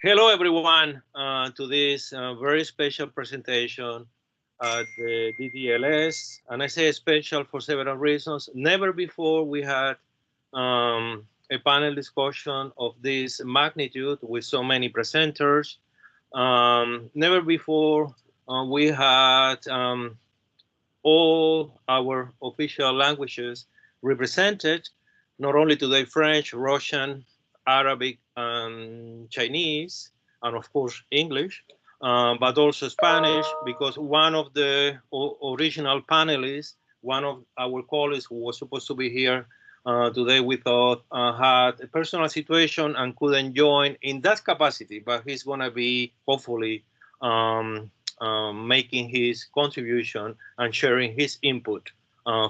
Hello, everyone, to this very special presentation at the DDLS. And I say special for several reasons. Never before we had a panel discussion of this magnitude with so many presenters. Never before we had all our official languages represented, not only today French, Russian, Arabic, and Chinese, and of course English, but also Spanish, because one of the original panelists, one of our colleagues who was supposed to be here today with us, had a personal situation and couldn't join in that capacity, but he's going to be hopefully making his contribution and sharing his input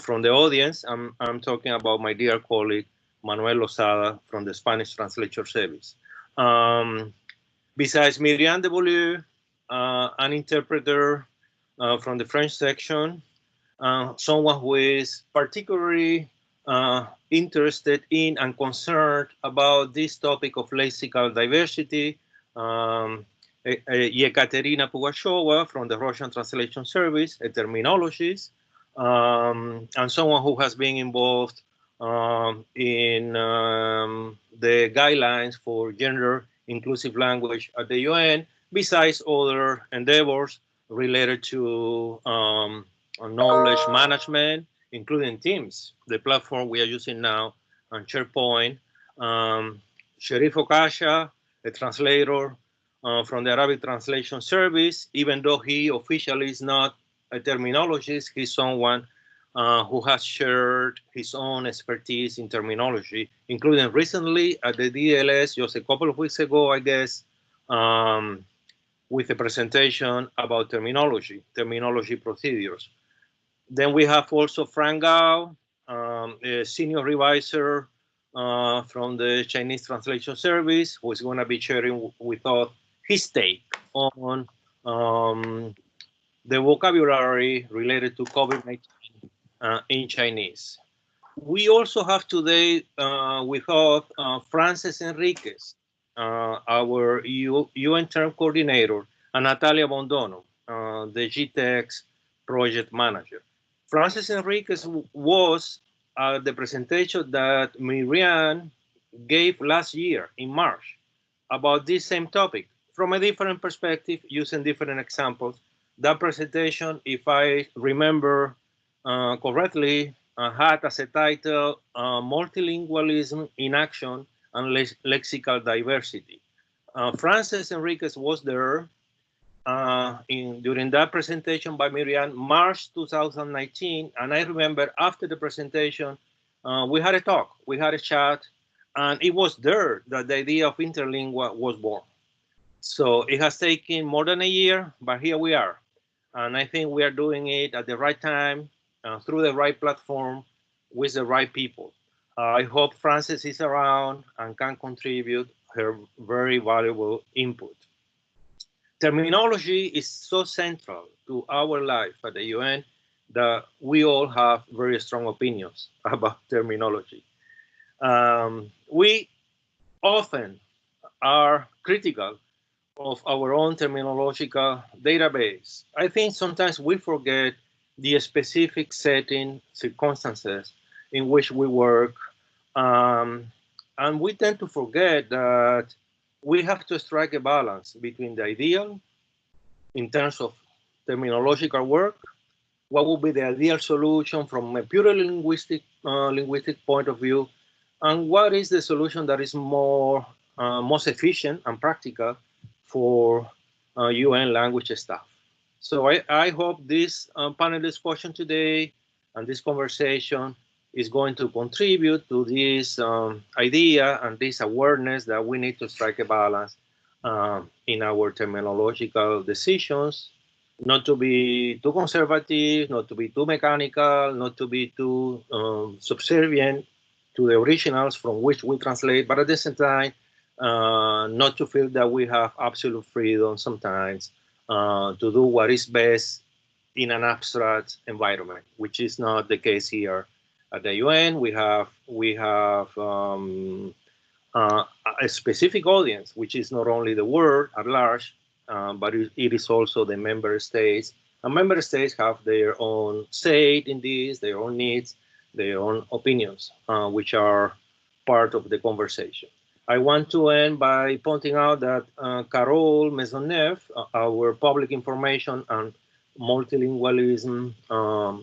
from the audience. I'm talking about my dear colleague, Manuel Lozada from the Spanish Translator Service. Besides Miriam de Beaulieu, an interpreter from the French section, someone who is particularly interested in and concerned about this topic of lexical diversity, Yekaterina Pugacheva from the Russian Translation Service, a terminologist, and someone who has been involved in the guidelines for gender inclusive language at the UN, besides other endeavors related to knowledge management, including Teams, the platform we are using now, and SharePoint. Sherif Okasha, a translator from the Arabic Translation Service, even though he officially is not a terminologist, he's someone who has shared his own expertise in terminology, including recently at the DLS just a couple of weeks ago, I guess, with a presentation about terminology procedures. Then we have also Frank Gao, a senior revisor from the Chinese Translation Service, who is going to be sharing with us his take on the vocabulary related to COVID-19 in Chinese. We also have today with us Frances Enriquez, our UN term coordinator, and Natalia Bondono, the GTEx project manager. Frances Enriquez was the presentation that Miriam gave last year in March about this same topic from a different perspective, using different examples. That presentation, if I remember correctly, had as a title Multilingualism in Action and Lexical Diversity. Frances Enriquez was there during that presentation by Miriam, March 2019, and I remember after the presentation, we had a talk, we had a chat, and it was there that the idea of Interlingua was born. So it has taken more than a year, but here we are. And I think we are doing it at the right time, through the right platform, with the right people. I hope Frances is around and can contribute her very valuable input. Terminology is so central to our life at the UN that we all have very strong opinions about terminology. We often are critical of our own terminological database. I think sometimes we forget the specific setting, circumstances in which we work, and we tend to forget that we have to strike a balance between the ideal in terms of terminological work, what would be the ideal solution from a purely linguistic point of view, and what is the solution that is most efficient and practical for UN language staff. So I hope this panel discussion today and this conversation is going to contribute to this idea and this awareness that we need to strike a balance in our terminological decisions, not to be too conservative, not to be too mechanical, not to be too subservient to the originals from which we translate, but at the same time, not to feel that we have absolute freedom sometimes to do what is best in an abstract environment, which is not the case here at the UN. We have a specific audience, which is not only the world at large, but it is also the member states. And member states have their own say in this, their own needs, their own opinions, which are part of the conversation. I want to end by pointing out that Carole Maisonneuve, our public information and multilingualism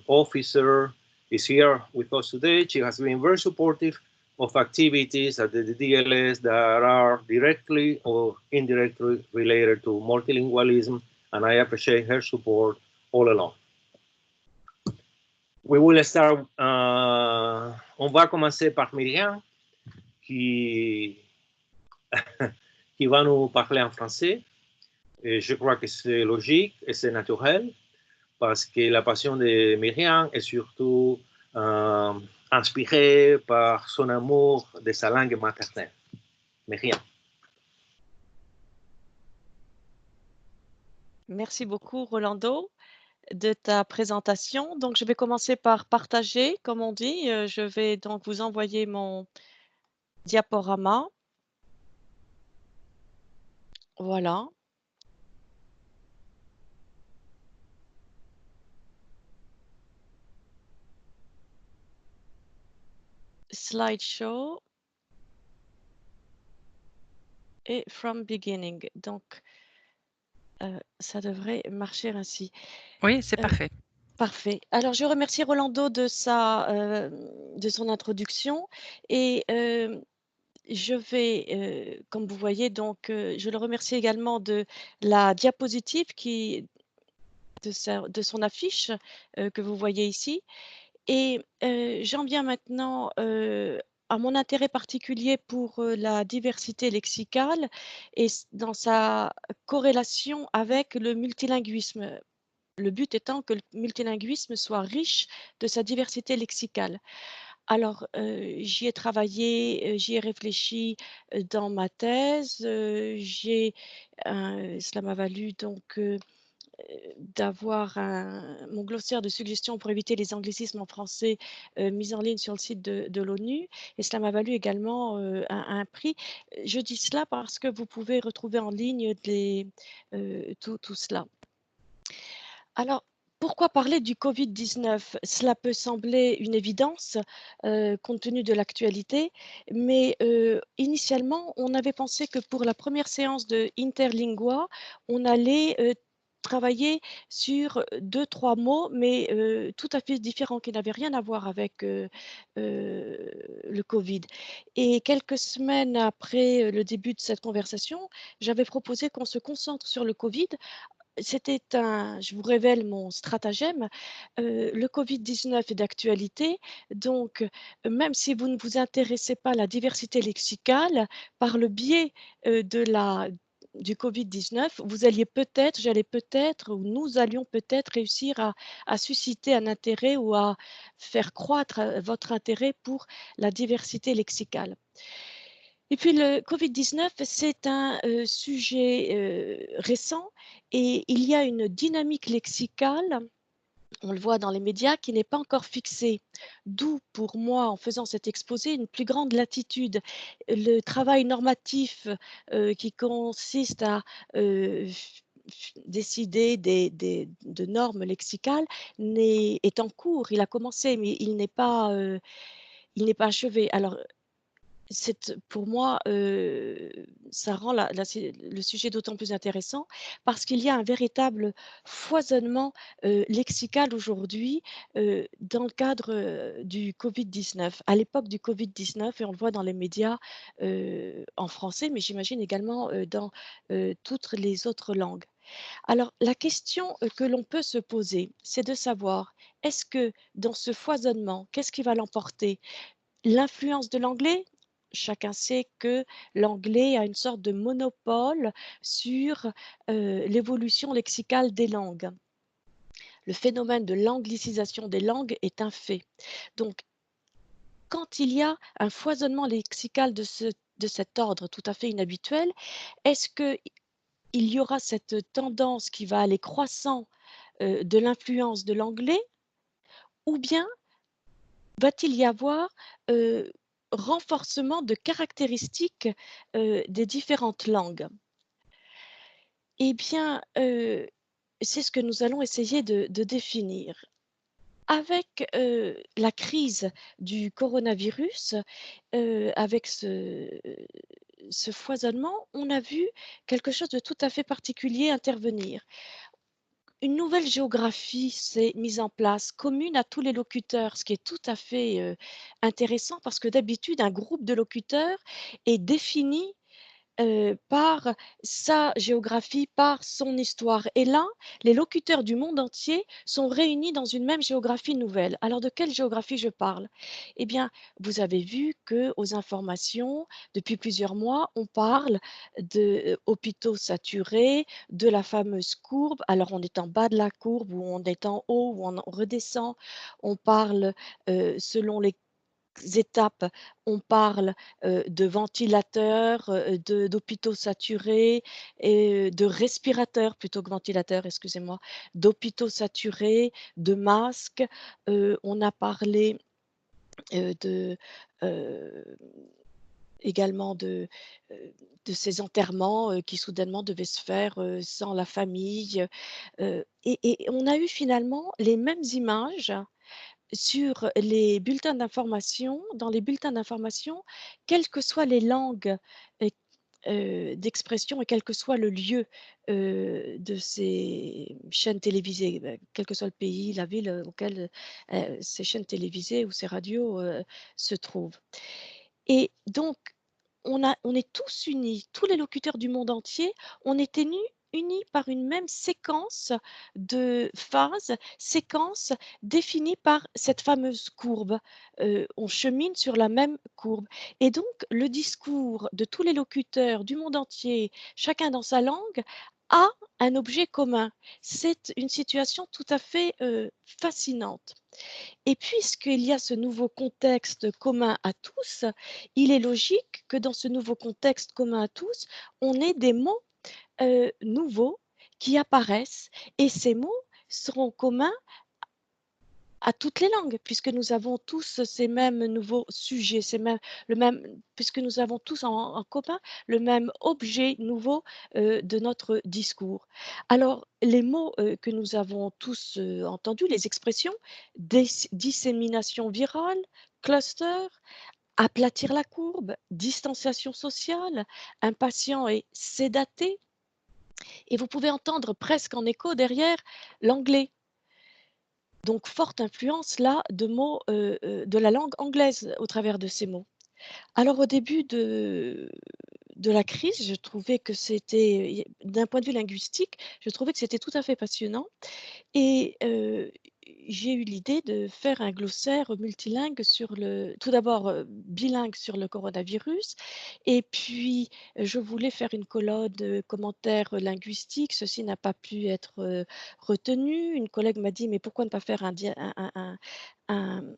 officer, is here with us today. She has been very supportive of activities at the DLS that are directly or indirectly related to multilingualism, and I appreciate her support all along. We will start, on va commencer par Myriam, qui va nous parler en français. Et je crois que c'est logique et c'est naturel parce que la passion de Myriam est surtout inspirée par son amour de sa langue maternelle. Myriam. Merci beaucoup, Rolando, de ta présentation. Donc, je vais commencer par partager, comme on dit. Je vais donc vous envoyer mon diaporama. Voilà. Slideshow et from beginning. Donc, ça devrait marcher ainsi. Oui, c'est parfait. Parfait. Alors, je remercie Rolando de son introduction et je vais, comme vous voyez, donc, je le remercie également de la diapositive de son affiche que vous voyez ici. Et j'en viens maintenant à mon intérêt particulier pour la diversité lexicale et dans sa corrélation avec le multilinguisme. Le but étant que le multilinguisme soit riche de sa diversité lexicale. Alors, j'y ai travaillé, j'y ai réfléchi dans ma thèse. Cela m'a valu donc d'avoir mon glossaire de suggestions pour éviter les anglicismes en français mis en ligne sur le site de l'ONU. Et cela m'a valu également un prix. Je dis cela parce que vous pouvez retrouver en ligne tout cela. Alors, pourquoi parler du Covid-19? Cela peut sembler une évidence compte tenu de l'actualité, mais initialement, on avait pensé que pour la première séance de InterlinguaI, on allait travailler sur 2-3 mots, mais tout à fait différents, qui n'avaient rien à voir avec le Covid. Et quelques semaines après le début de cette conversation, j'avais proposé qu'on se concentre sur le Covid. Je vous révèle mon stratagème, le Covid-19 est d'actualité, donc même si vous ne vous intéressez pas à la diversité lexicale, par le biais du Covid-19, j'allais peut-être, ou nous allions peut-être réussir à susciter un intérêt ou à faire croître votre intérêt pour la diversité lexicale. Et puis le Covid-19, c'est un sujet récent et il y a une dynamique lexicale, on le voit dans les médias, qui n'est pas encore fixée. D'où, pour moi, en faisant cet exposé, une plus grande latitude. Le travail normatif qui consiste à décider de normes lexicales est en cours. Il a commencé, mais il n'est pas achevé. Alors, pour moi, ça rend le sujet d'autant plus intéressant parce qu'il y a un véritable foisonnement lexical aujourd'hui dans le cadre du Covid-19. À l'époque du Covid-19, et on le voit dans les médias en français, mais j'imagine également dans toutes les autres langues. Alors, la question que l'on peut se poser, c'est de savoir, est-ce que dans ce foisonnement, qu'est-ce qui va l'emporter? L'influence de l'anglais? Chacun sait que l'anglais a une sorte de monopole sur l'évolution lexicale des langues. Le phénomène de l'anglicisation des langues est un fait. Donc, quand il y a un foisonnement lexical de cet ordre tout à fait inhabituel, est-ce qu'il y aura cette tendance qui va aller croissant de l'influence de l'anglais, ou bien va-t-il y avoir renforcement de caractéristiques des différentes langues. Eh bien, c'est ce que nous allons essayer de définir. Avec la crise du coronavirus, avec ce foisonnement, on a vu quelque chose de tout à fait particulier intervenir. Une nouvelle géographie s'est mise en place, commune à tous les locuteurs, ce qui est tout à fait intéressant parce que d'habitude, un groupe de locuteurs est défini par sa géographie, par son histoire. Et là, les locuteurs du monde entier sont réunis dans une même géographie nouvelle. Alors, de quelle géographie je parle? Eh bien, vous avez vu qu'aux informations, depuis plusieurs mois, on parle de hôpitaux saturés, de la fameuse courbe. Alors, on est en bas de la courbe, ou on est en haut, ou on redescend. On parle selon les étapes, on parle de ventilateurs, d'hôpitaux saturés et de respirateurs plutôt que ventilateurs, excusez-moi, d'hôpitaux saturés, de masques. On a parlé de, heu, également de ces enterrements qui soudainement devaient se faire sans la famille. Et on a eu finalement les mêmes images sur les bulletins d'information dans les bulletins d'information, quelles que soient les langues et d'expression et quel que soit le lieu, de ces chaînes télévisées, quel que soit le pays, la ville, auquel, ces chaînes télévisées ou ces radios, se trouvent. Et donc, on est tous unis, tous les locuteurs du monde entier, on est unis par une même séquence de phases, séquence définie par cette fameuse courbe. On chemine sur la même courbe. Et donc, le discours de tous les locuteurs du monde entier, chacun dans sa langue, a un objet commun. C'est une situation tout à fait fascinante. Et puisqu'il y a ce nouveau contexte commun à tous, il est logique que dans ce nouveau contexte commun à tous, on ait des mots nouveaux qui apparaissent et ces mots seront communs à toutes les langues, puisque nous avons tous ces mêmes nouveaux sujets, puisque nous avons tous en commun le même objet nouveau de notre discours. Alors, les mots que nous avons tous entendus, les expressions, dissémination virale, cluster, aplatir la courbe, distanciation sociale, impatient et sédaté, et vous pouvez entendre presque en écho derrière l'anglais. Donc, forte influence là de mots de la langue anglaise au travers de ces mots. Alors au début de la crise, je trouvais que c'était d'un point de vue linguistique, je trouvais que c'était tout à fait passionnant et j'ai eu l'idée de faire un glossaire multilingue sur le tout d'abord, bilingue sur le coronavirus et puis je voulais faire une colonne de commentaires linguistiques. Ceci n'a pas pu être, retenu. Une collègue m'a dit: «Mais pourquoi ne pas faire un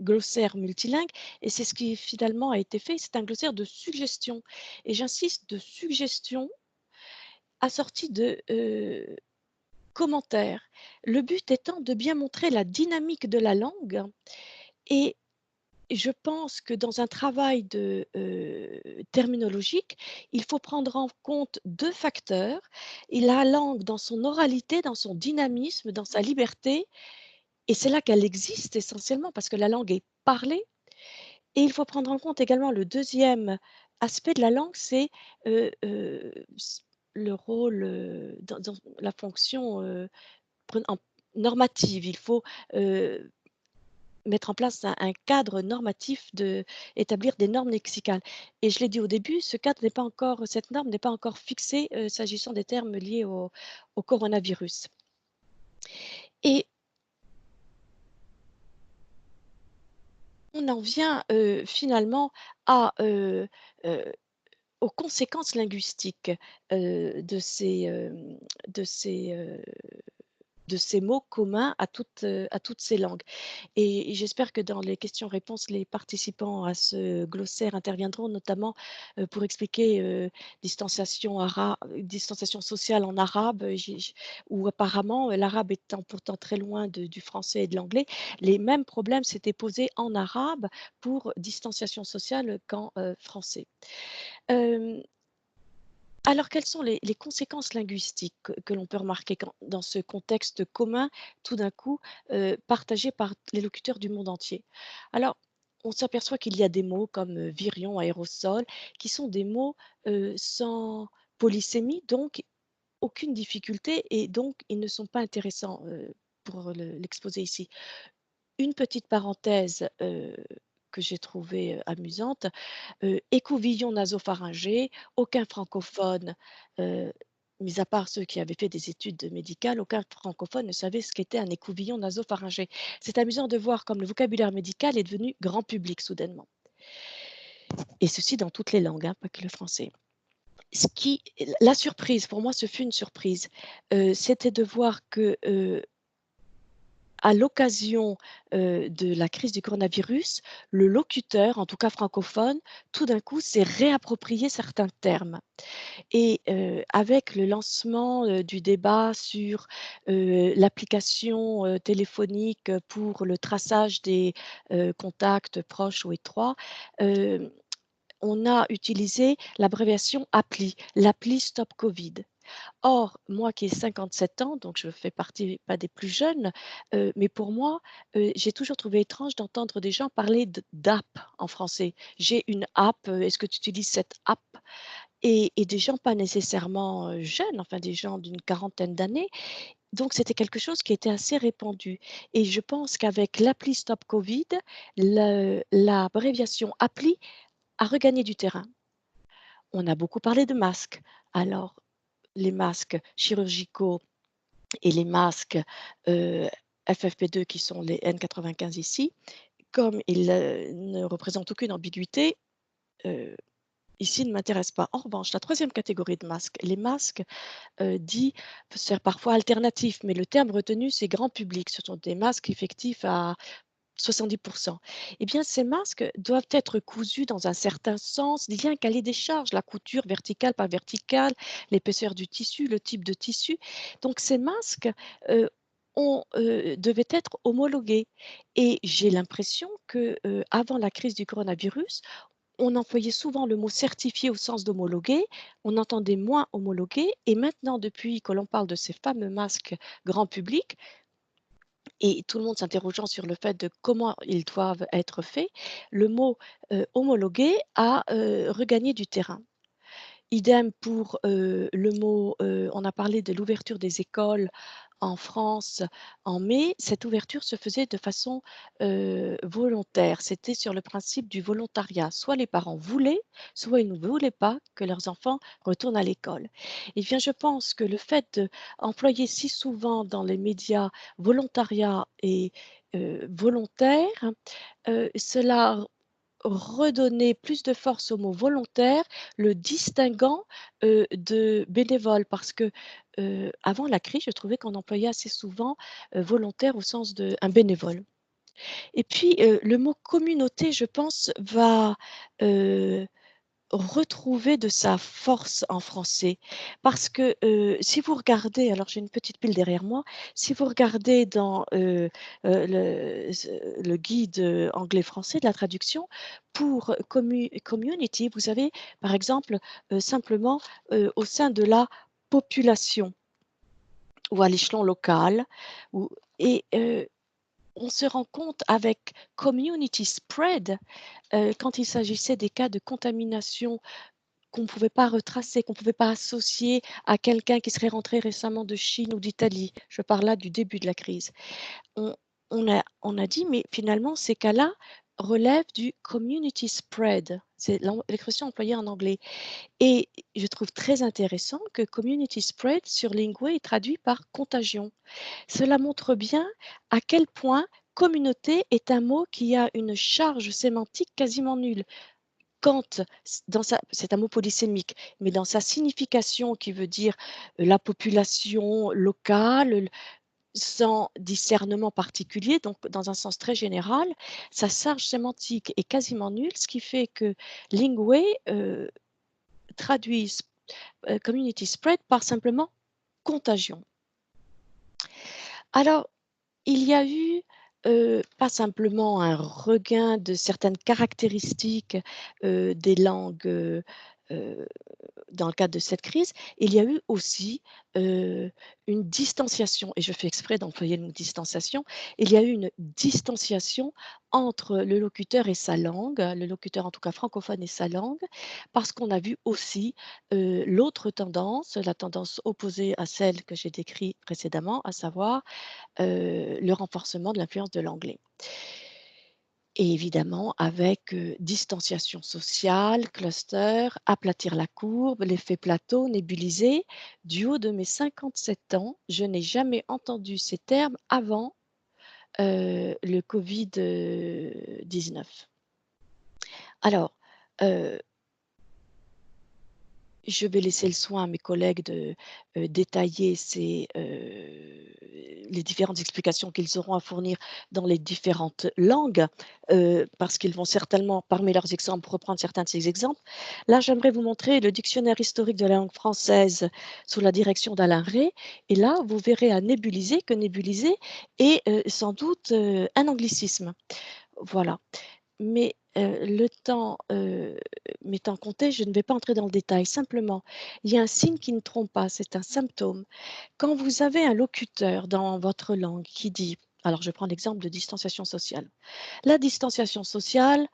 glossaire multilingue?» Et c'est ce qui finalement a été fait. C'est un glossaire de suggestions et j'insiste, de suggestions assorties de, commentaires. Le but étant de bien montrer la dynamique de la langue et je pense que dans un travail de, terminologique, il faut prendre en compte 2 facteurs et la langue dans son oralité, dans son dynamisme, dans sa liberté et c'est là qu'elle existe essentiellement parce que la langue est parlée et il faut prendre en compte également le deuxième aspect de la langue, c'est, s le rôle, dans la fonction, pren en normative. Il faut, heu, mettre en place un cadre normatif, établir des normes lexicales et je l'ai dit au début, cette norme n'est pas encore fixée, s'agissant des termes liés au coronavirus et on en vient, finalement à, aux conséquences linguistiques, de ces de ces mots communs à toutes ces langues. Et j'espère que dans les questions-réponses, les participants à ce glossaire interviendront notamment pour expliquer distanciation sociale en arabe, où apparemment, l'arabe étant pourtant très loin du français et de l'anglais, les mêmes problèmes s'étaient posés en arabe pour distanciation sociale qu'en français. Euh, alors, quelles sont les conséquences linguistiques que l'on peut remarquer dans ce contexte commun, tout d'un coup, partagé par les locuteurs du monde entier? Alors, on s'aperçoit qu'il y a des mots comme virion, aérosol, qui sont des mots sans polysémie, donc aucune difficulté, et donc ils ne sont pas intéressants pour l'exposer ici. Une petite parenthèse que j'ai trouvée amusante. Écouvillon nasopharyngé, aucun francophone, heu, mis à part ceux qui avaient fait des études médicales, aucun francophone ne savait ce qu'était un écouvillon nasopharyngé. C'est amusant de voir comme le vocabulaire médical est devenu grand public soudainement, et ceci dans toutes les langues, hein, pas que le français. La surprise, pour moi, ce fut une surprise, c'était de voir que, à l'occasion, de la crise du coronavirus, le locuteur, en tout cas francophone, tout d'un coup s'est réapproprié certains termes. Et avec le lancement, du débat sur, l'application, téléphonique pour le traçage des, contacts proches ou étroits, hem, on a utilisé l'abréviation APLI, l'appli Stop Covid. Or, moi qui ai 57 ans, donc je fais partie pas des plus jeunes, mais pour moi, j'ai toujours trouvé étrange d'entendre des gens parler d'app en français. «J'ai une app, est-ce que tu utilises cette app?» Et des gens pas nécessairement, jeunes, enfin des gens d'une quarantaine d'années. Donc c'était quelque chose qui était assez répandu, et je pense qu'avec l'appli Stop Covid, l'abréviation appli a regagné du terrain. On a beaucoup parlé de masques. Alors, les masques chirurgicaux et les masques, FFP2 qui sont les N95 ici, comme ils, ne représentent aucune ambiguïté, heu, ici ne m'intéressent pas. En revanche, la troisième catégorie de masques, les masques, dits c'est parfois alternatifs, mais le terme retenu, c'est grand public. Ce sont des masques effectifs à 70. Eh bien, ces masques doivent être cousus dans un certain sens, lien cahier des charges, la couture verticale, pas verticale, l'épaisseur du tissu, le type de tissu. Donc ces masques, devaient être homologués, et j'ai l'impression que, avant la crise du coronavirus, on employait souvent le mot certifié au sens d'homologué, on entendait moins homologué, et maintenant depuis que l'on parle de ces fameux masques grand public, et tout le monde s'interrogeant sur le fait de comment ils doivent être faits, le mot, homologué a, regagné du terrain. Idem pour, le mot, on a parlé de l'ouverture des écoles en France en mai. Cette ouverture se faisait de façon, volontaire. C'était sur le principe du volontariat. Soit les parents voulaient, soit ils ne voulaient pas que leurs enfants retournent à l'école. Eh bien, je pense que le fait d'employer si souvent dans les médias volontariat et volontaire, cela redonner plus de force au mot volontaire, le distinguant, de bénévole, parce que, avant la crise, je trouvais qu'on employait assez souvent, volontaire au sens de un bénévole. Et puis, le mot communauté, je pense, va, heu, retrouver de sa force en français, parce que, si vous regardez, alors j'ai une petite pile derrière moi, si vous regardez dans, le guide, anglais-français de la traduction, pour community, vous avez par exemple, simplement, au sein de la population ou à l'échelon local, ou et on se rend compte avec community spread, quand il s'agissait des cas de contamination qu'on ne pouvait pas retracer, qu'on ne pouvait pas associer à quelqu'un qui serait rentré récemment de Chine ou d'Italie. Je parle là du début de la crise. On on a dit: «Mais finalement, ces cas-là relèvent du community spread». C'est l'expression employée en anglais, et je trouve très intéressant que community spread sur Lingua est traduit par contagion. Cela montre bien à quel point communauté est un mot qui a une charge sémantique quasiment nulle. Quand dans sa c'est un mot polysémique, mais dans sa signification qui veut dire, la population locale, sans discernement particulier, donc dans un sens très général, sa charge sémantique est quasiment nulle, ce qui fait que Lingway traduit community spread par simplement contagion. Alors, il y a eu pas simplement un regain de certaines caractéristiques des langues dans le cadre de cette crise, il y a eu aussi une distanciation, et je fais exprès d'employer le mot distanciation, il y a eu une distanciation entre le locuteur et sa langue, le locuteur en tout cas francophone et sa langue, parce qu'on a vu aussi l'autre tendance, la tendance opposée à celle que j'ai décrite précédemment, à savoir le renforcement de l'influence de l'anglais. Et évidemment, avec distanciation sociale, cluster, aplatir la courbe, l'effet plateau, nébulisé. Du haut de mes 57 ans, je n'ai jamais entendu ces termes avant le Covid-19. Alors, je vais laisser le soin à mes collègues de détailler les différentes explications qu'ils auront à fournir dans les différentes langues, parce qu'ils vont certainement, parmi leurs exemples, reprendre certains de ces exemples. Là, j'aimerais vous montrer le dictionnaire historique de la langue française sous la direction d'Alain Ray. Et là, vous verrez à nébuliser que nébuliser est sans doute un anglicisme. Voilà. Mais le temps m'étant compté, je ne vais pas entrer dans le détail. Simplement, il y a un signe qui ne trompe pas, c'est un symptôme. Quand vous avez un locuteur dans votre langue qui dit, alors je prends l'exemple de distanciation sociale. La distanciation sociale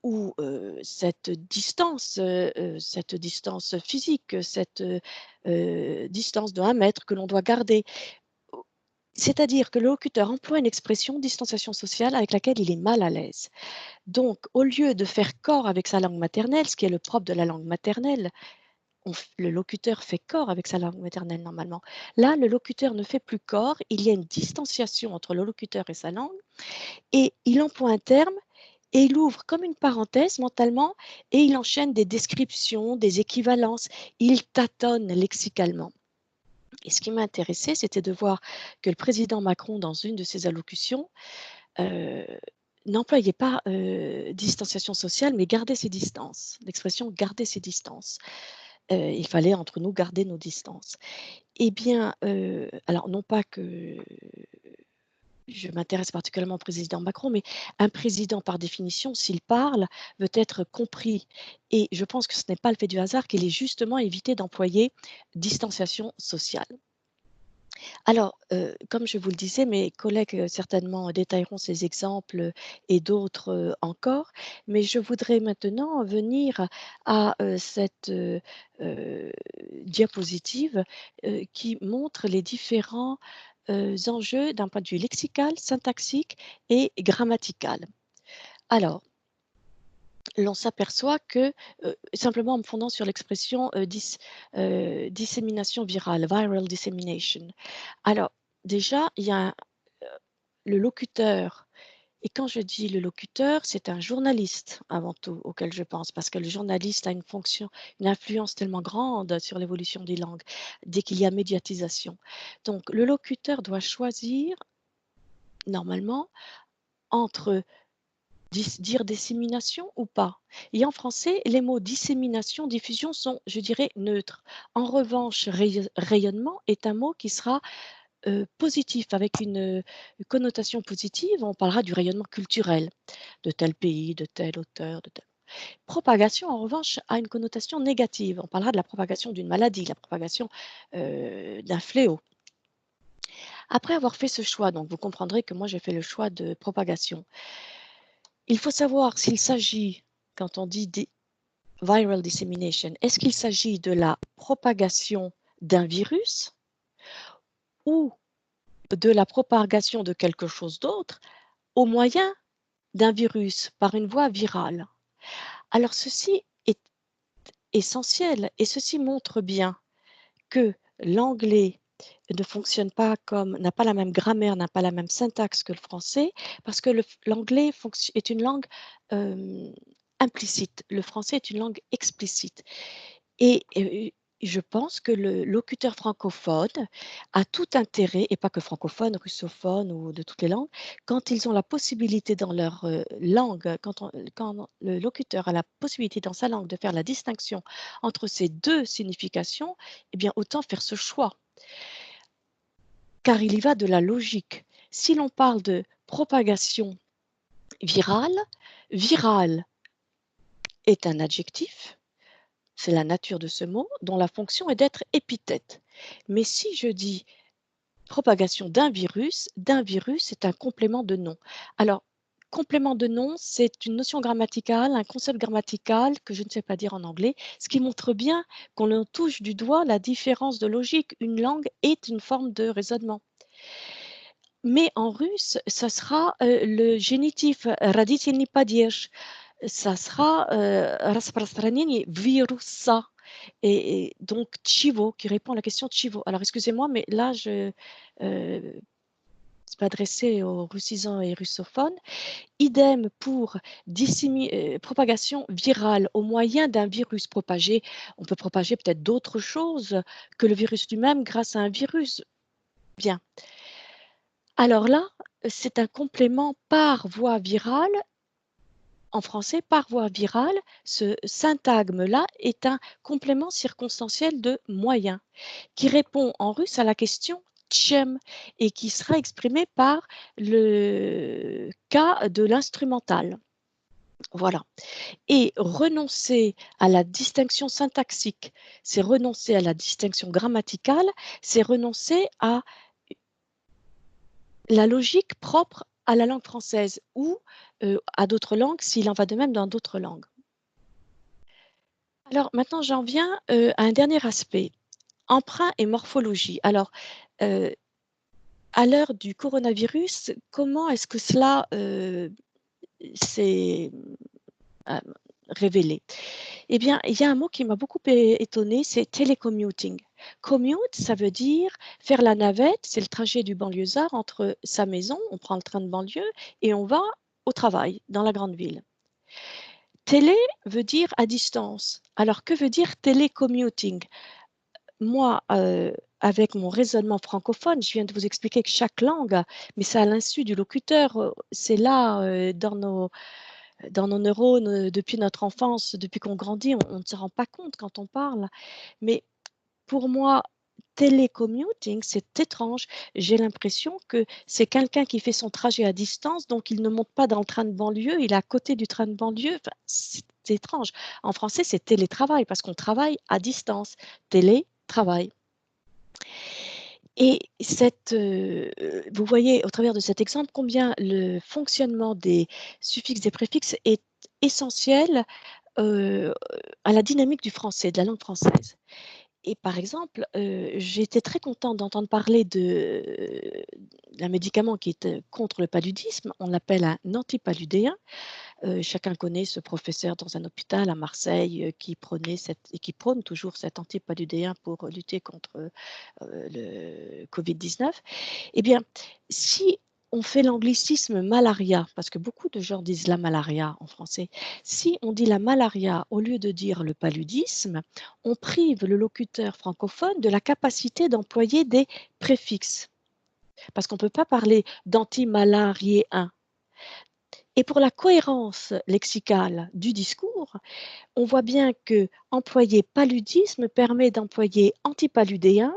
ou cette distance physique, cette distance de 1 mètre que l'on doit garder, c'est-à-dire que le locuteur emploie une expression distanciation sociale avec laquelle il est mal à l'aise. Donc, au lieu de faire corps avec sa langue maternelle, ce qui est le propre de la langue maternelle, le locuteur fait corps avec sa langue maternelle normalement. Là, le locuteur ne fait plus corps, il y a une distanciation entre le locuteur et sa langue, et il emploie un terme, et il ouvre comme une parenthèse mentalement, et il enchaîne des descriptions, des équivalences, il tâtonne lexicalement. Et ce qui m'a intéressé, c'était de voir que le président Macron, dans une de ses allocutions, n'employait pas distanciation sociale, mais garder ses distances. L'expression garder ses distances. Il fallait entre nous garder nos distances. Eh bien, alors non pas que je m'intéresse particulièrement au président Macron, mais un président, par définition, s'il parle, veut être compris. Et je pense que ce n'est pas le fait du hasard qu'il ait justement évité d'employer distanciation sociale. Alors, comme je vous le disais, mes collègues certainement détailleront ces exemples et d'autres encore, mais je voudrais maintenant venir à cette diapositive qui montre les différents enjeux d'un point de vue lexical, syntaxique et grammatical. Alors, l'on s'aperçoit que, simplement en me fondant sur l'expression dissémination virale, viral dissemination. Alors, déjà, il y a le locuteur, et quand je dis le locuteur, c'est un journaliste avant tout auquel je pense, parce que le journaliste a une fonction, une influence tellement grande sur l'évolution des langues, dès qu'il y a médiatisation. Donc, le locuteur doit choisir, normalement, entre dire dissémination ou pas. Et en français, les mots dissémination, diffusion sont, je dirais, neutres. En revanche, rayonnement est un mot qui sera positif, avec une connotation positive. On parlera du rayonnement culturel de tel pays, de tel auteur, de tel. Propagation, en revanche, a une connotation négative. On parlera de la propagation d'une maladie, la propagation d'un fléau. Après avoir fait ce choix, donc vous comprendrez que moi j'ai fait le choix de propagation. Il faut savoir s'il s'agit, quand on dit viral dissemination, est-ce qu'il s'agit de la propagation d'un virus ou de la propagation de quelque chose d'autre au moyen d'un virus par une voie virale? Alors ceci est essentiel et ceci montre bien que l'anglais ne fonctionne pas comme, n'a pas la même grammaire, n'a pas la même syntaxe que le français, parce que l'anglais est une langue implicite, le français est une langue explicite. Et je pense que le locuteur francophone a tout intérêt, et pas que francophone, russophone ou de toutes les langues, quand ils ont la possibilité dans leur langue, quand le locuteur a la possibilité dans sa langue de faire la distinction entre ces deux significations, eh bien autant faire ce choix, car il y va de la logique. Si l'on parle de propagation virale, viral est un adjectif, c'est la nature de ce mot, dont la fonction est d'être épithète. Mais si je dis propagation d'un virus, c'est un complément de nom. Alors, complément de nom, c'est une notion grammaticale, un concept grammatical que je ne sais pas dire en anglais, ce qui montre bien qu'on touche du doigt la différence de logique. Une langue est une forme de raisonnement. Mais en russe, ça sera le génitif родительный падеж, ça sera распространение вируса. Et donc Chivo, qui répond à la question Chivo. Alors excusez-moi, mais là, je c'est pas adressé aux russisants et russophones. Idem pour propagation virale au moyen d'un virus propagé. On peut propager peut-être d'autres choses que le virus lui-même grâce à un virus. Bien. Alors là, c'est un complément par voie virale. En français, par voie virale, ce syntagme-là est un complément circonstanciel de moyen qui répond en russe à la question tchem et qui sera exprimé par le cas de l'instrumental. Voilà. Et renoncer à la distinction syntaxique, c'est renoncer à la distinction grammaticale, c'est renoncer à la logique propre à la langue française ou à d'autres langues s'il en va de même dans d'autres langues. Alors maintenant, j'en viens à un dernier aspect, emprunt et morphologie. Alors, à l'heure du coronavirus, comment est-ce que cela s'est révélé? Eh bien, il y a un mot qui m'a beaucoup étonnée, c'est télécommuting. Commute, ça veut dire faire la navette, c'est le trajet du banlieusard entre sa maison, on prend le train de banlieue et on va au travail dans la grande ville. Télé veut dire à distance. Alors, que veut dire télécommuting? Moi, avec mon raisonnement francophone, je viens de vous expliquer que chaque langue, mais c'est à l'insu du locuteur, c'est là dans nos neurones depuis notre enfance, depuis qu'on grandit, on ne se rend pas compte quand on parle. Mais pour moi, télécommuting, c'est étrange. J'ai l'impression que c'est quelqu'un qui fait son trajet à distance, donc il ne monte pas dans le train de banlieue, il est à côté du train de banlieue. Enfin, c'est étrange. En français, c'est télétravail parce qu'on travaille à distance. Télétravail. Et vous voyez au travers de cet exemple combien le fonctionnement des suffixes et préfixes est essentiel à la dynamique du français, de la langue française. Et par exemple, j'ai été très contente d'entendre parler d'un médicament qui est contre le paludisme. On l'appelle un antipaludéen. Chacun connaît ce professeur dans un hôpital à Marseille qui prône toujours cet antipaludéen pour lutter contre le Covid-19. Eh bien, si on fait l'anglicisme malaria, parce que beaucoup de gens disent la malaria en français, si on dit la malaria au lieu de dire le paludisme, on prive le locuteur francophone de la capacité d'employer des préfixes, parce qu'on ne peut pas parler d'antimalariéen. Et pour la cohérence lexicale du discours, on voit bien que employer paludisme permet d'employer antipaludéen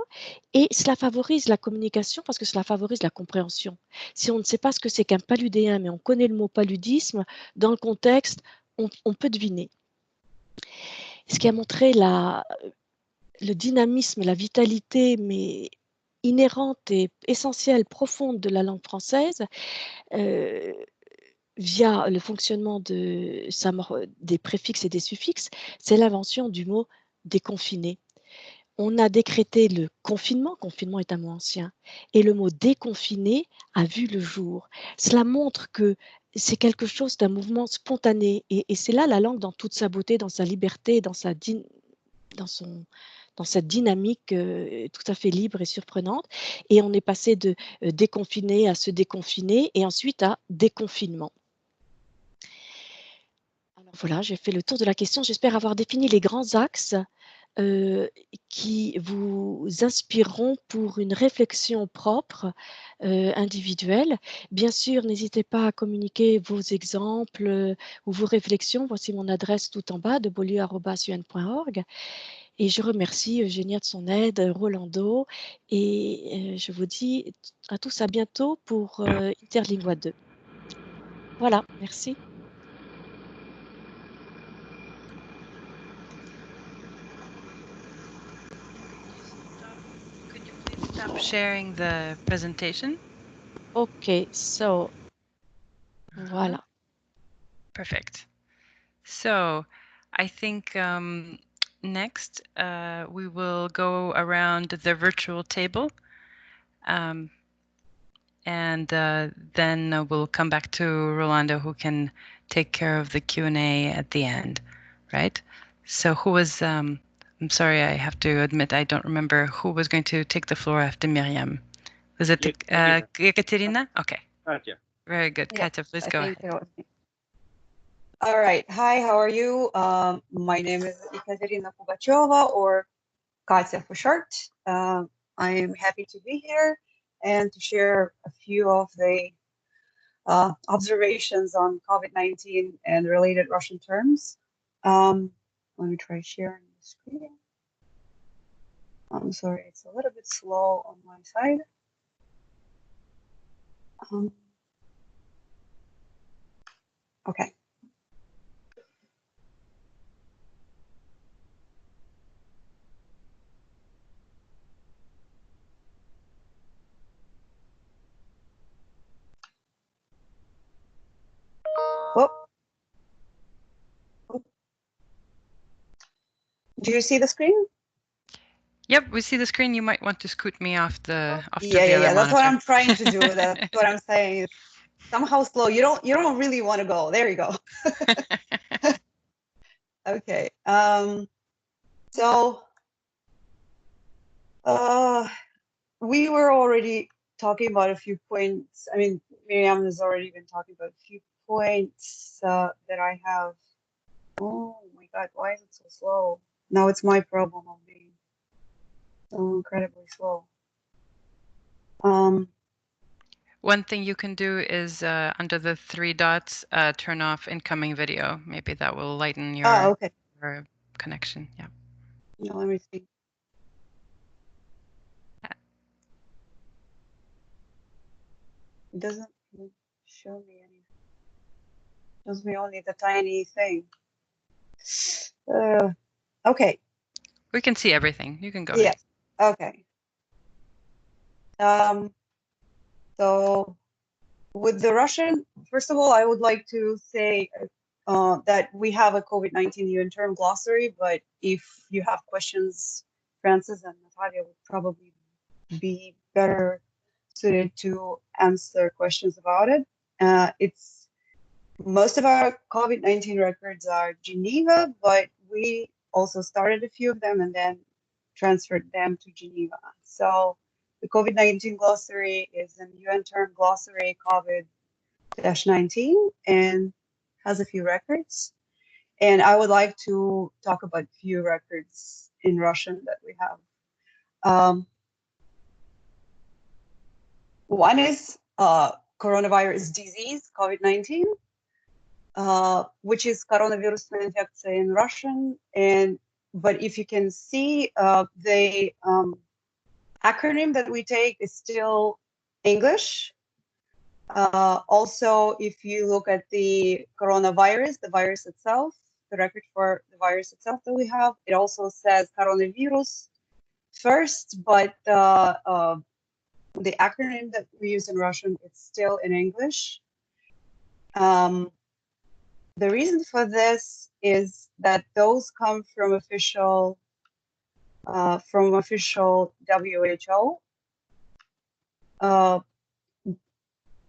et cela favorise la communication parce que cela favorise la compréhension. Si on ne sait pas ce que c'est qu'un paludéen, mais on connaît le mot paludisme, dans le contexte, on peut deviner. Ce qui a montré le dynamisme, la vitalité, mais inhérente et essentielle, profonde de la langue française, via le fonctionnement des préfixes et des suffixes, c'est l'invention du mot déconfiné. On a décrété le confinement est un mot ancien, et le mot déconfiné a vu le jour. Cela montre que c'est quelque chose d'un mouvement spontané, et c'est là la langue dans toute sa beauté, dans sa liberté, dans cette dynamique tout à fait libre et surprenante. Et on est passé de déconfiné à se déconfiner, et ensuite à déconfinement. Alors voilà, j'ai fait le tour de la question. J'espère avoir défini les grands axes qui qui vous inspireront pour une réflexion propre, individuelle. Bien sûr, n'hésitez pas à communiquer vos exemples ou vos réflexions. Voici mon adresse tout en bas, www.un.org. Et je remercie Eugénia de son aide, Rolando, et je vous dis à tous à bientôt pour Interlingua 2. Voilà, merci. Could you please stop sharing the presentation? Okay, so voilà. Perfect. So I think next we will go around the virtual table, and then we'll come back to Rolando, who can take care of the Q&A at the end, right? So who was, I'm sorry, I have to admit, I don't remember who was going to take the floor after Miriam. Was it Ekaterina? Okay. Katya. Very good. Yeah, Katya, please go ahead. All right. Hi, how are you? My name is Ekaterina Pugacheva, or Katya for short. I am happy to be here and to share a few of the observations on COVID-19 and related Russian terms. Let me try sharing the screen. I'm sorry, it's a little bit slow on my side. Okay. Oh. Do you see the screen? Yep, we see the screen. You might want to scoot me off the Yeah. That's what I'm trying to do. That's That's what I'm saying. It's somehow slow. You don't really want to go. There you go. Okay. So we were already talking about a few points. I mean, Miriam has already been talking about a few points that I have. Oh my God, why is it so slow? Now it's my problem of being so incredibly slow. One thing you can do is under the three dots, turn off incoming video. Maybe that will lighten your, okay. your connection. Yeah. No, let me see. It doesn't show me anything. It shows me only the tiny thing. Okay. We can see everything. You can go Yes. ahead. Okay. So with the Russian, first of all, I would like to say that we have a COVID-19 UN term glossary, but if you have questions, Francis and Natalia would probably be better suited to answer questions about it. It's most of our COVID-19 records are Geneva, but we also started a few of them and then transferred them to Geneva. So the COVID-19 glossary is an UN term glossary COVID-19 and has a few records. And I would like to talk about a few records in Russian that we have. One is coronavirus disease, COVID-19, which is coronavirusная инфекция in Russian. But if you can see, the acronym that we take is still English. Also, if you look at the coronavirus, the virus itself, the record for the virus itself that we have, it also says coronavirus first, but the acronym that we use in Russian, it's still in English. The reason for this is that those come from official WHO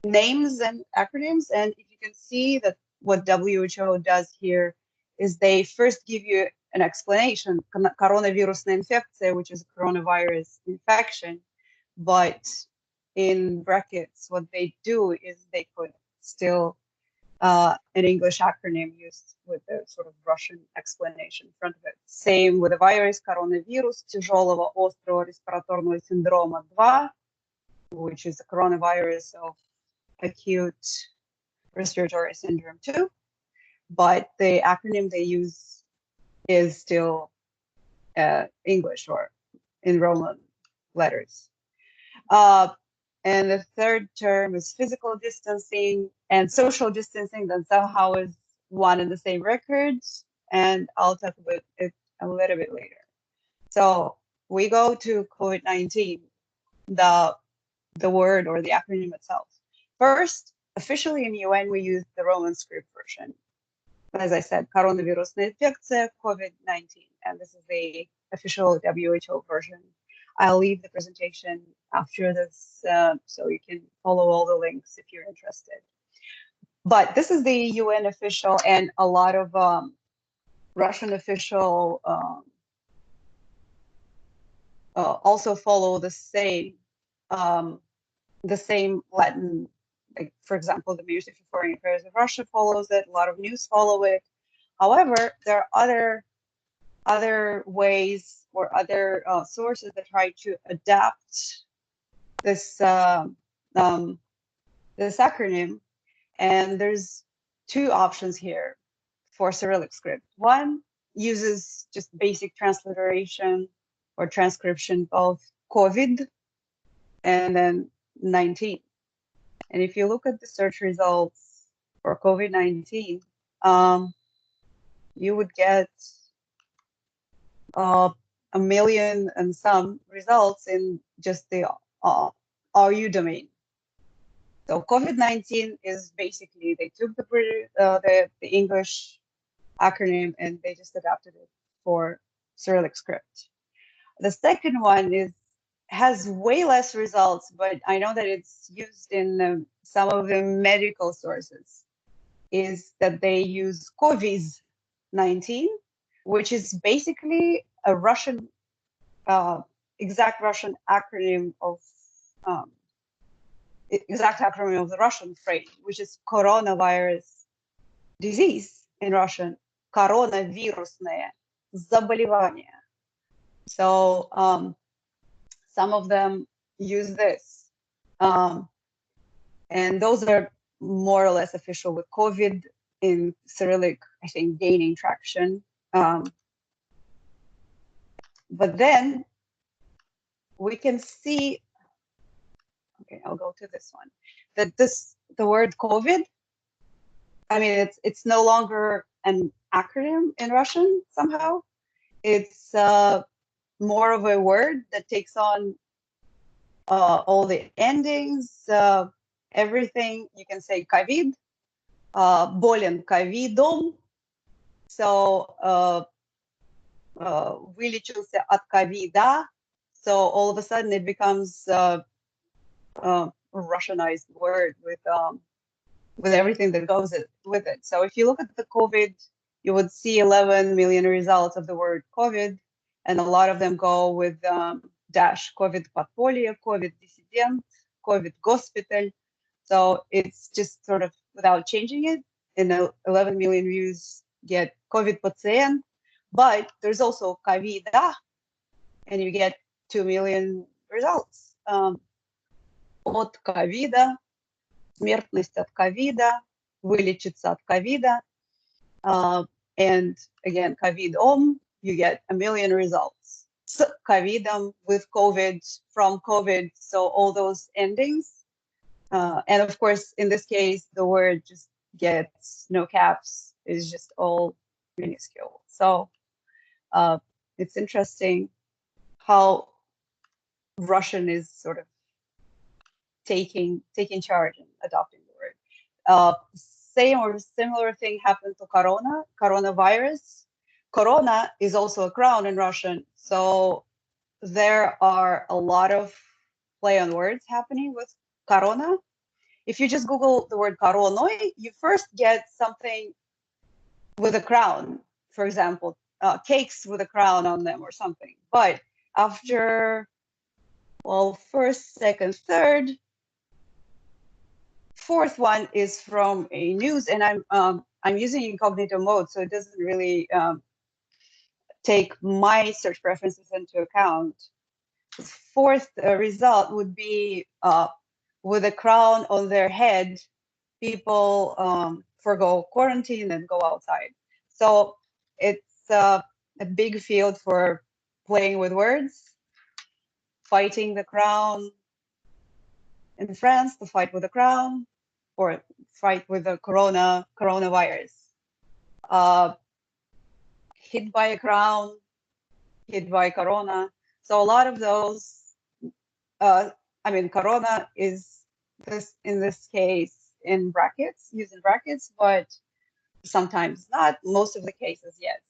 names and acronyms. And if you can see that what WHO does here is they first give you an explanation, coronavirusная инфекция, which is a coronavirus infection. But in brackets, what they do is they put still an English acronym used with the sort of Russian explanation in front of it. Same with the virus, coronavirus тяжелого острого респираторного синдрома 2, which is the coronavirus of acute respiratory syndrome 2. But the acronym they use is still English or in Roman letters. And the third term is physical distancing and social distancing that somehow is one and the same records. And I'll talk about it a little bit later. So we go to COVID-19, the word or the acronym itself. First, officially in UN, we use the Roman script version. As I said, коронавирусная инфекция, COVID-19, and this is the official WHO version. I'll leave the presentation after this, so you can follow all the links if you're interested. But this is the UN official, and a lot of Russian official also follow the same Latin. Like, for example, the Ministry for Foreign Affairs of Russia follows it. A lot of news follow it. However, there are other ways or other sources that try to adapt this this acronym, and there's two options here for Cyrillic script. One uses just basic transliteration or transcription of COVID and then 19. And if you look at the search results for COVID-19, you would get a million and some results in just the RU domain. So COVID-19 is basically, they took the English acronym and they just adapted it for Cyrillic script. The second one has way less results, but I know that it's used in some of the medical sources, is that they use COVID-19, which is basically a Russian, exact Russian acronym of, the Russian phrase, which is coronavirus disease in Russian, коронавирусное заболевание. So some of them use this. And those are more or less official, with COVID in Cyrillic, I think, gaining traction. But then we can see, okay, I'll go to this one, that the word COVID, I mean, it's no longer an acronym in Russian somehow. It's more of a word that takes on all the endings, everything. You can say COVID, болен ковидом, so вылечился от ковида. So all of a sudden it becomes a Russianized word with everything that goes with it. So if you look at the COVID, you would see 11 million results of the word COVID, and a lot of them go with dash COVID подполье, COVID dissident, COVID госпиталь. So it's just sort of without changing it. In 11 million views, get COVID пациент, but there's also ковида, and you get 2 million results. От ковида, смертность от ковида, вылечиться от ковида, and again, COVID-ом, you get 1 million results. С ковидом, with COVID, from COVID, so all those endings. And of course, in this case, the word just gets no caps, is just all minuscule. So it's interesting how Russian is sort of taking charge and adopting the word. Same or similar thing happened to coronavirus. Corona is also a crown in Russian, so there are a lot of play on words happening with corona. If you just Google the word короной, you first get something with a crown, for example, cakes with a crown on them or something. But after, well, first, second, third, fourth one is from a news, and I'm using incognito mode, so it doesn't really take my search preferences into account. The fourth result would be with a crown on their head, people forgo quarantine and go outside. So it's a big field for playing with words, fighting the crown in France, the fight with the crown, or fight with the coronavirus. Hit by a crown, hit by corona. So a lot of those, I mean, corona is in this case in brackets, used in brackets, but sometimes not. Most of the cases, yes.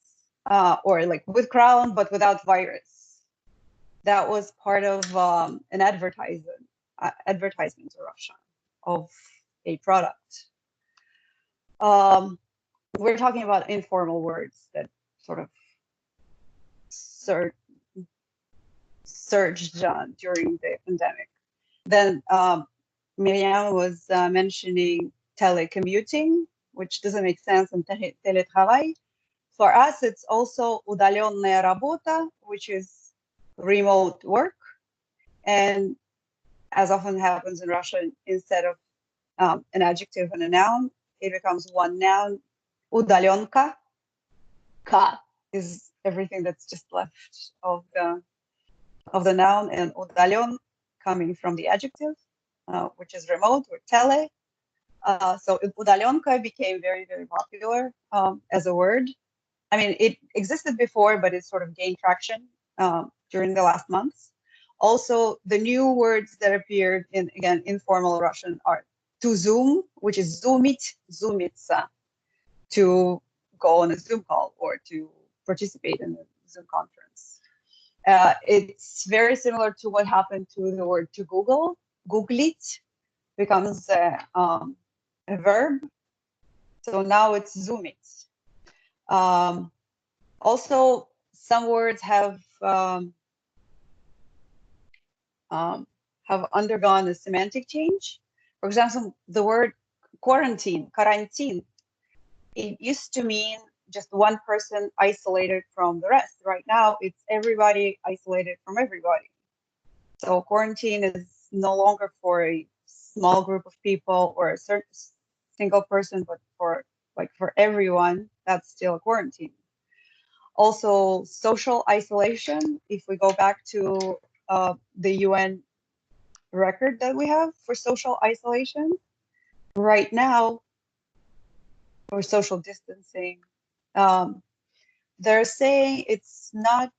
Or like with crown, but without virus. That was part of an advertisement to Russia of a product. We're talking about informal words that sort of surged during the pandemic. Then Miriam was mentioning telecommuting, which doesn't make sense, and teletravail. For us, it's also удаленная работа, which is remote work. And as often happens in Russian, instead of an adjective and a noun, it becomes one noun, удаленка. Ka is everything that's just left of the noun, and удален coming from the adjective, which is remote or tele. So удаленка became very, very popular as a word. I mean, it existed before, but it sort of gained traction during the last months. Also, the new words that appeared in, again, informal Russian are to Zoom, which is zoomit, zoomitsa, to go on a Zoom call or to participate in a Zoom conference. It's very similar to what happened to the word to Google. Googlit becomes a verb. So now it's zoomit. Also, some words have undergone a semantic change. For example, the word quarantine, карантин, it used to mean just one person isolated from the rest. Right now, it's everybody isolated from everybody. So quarantine is no longer for a small group of people or a certain single person, but for everyone. That's still a quarantine. Also, social isolation. If we go back to the UN record that we have for social isolation, right now, or social distancing, they're saying it's not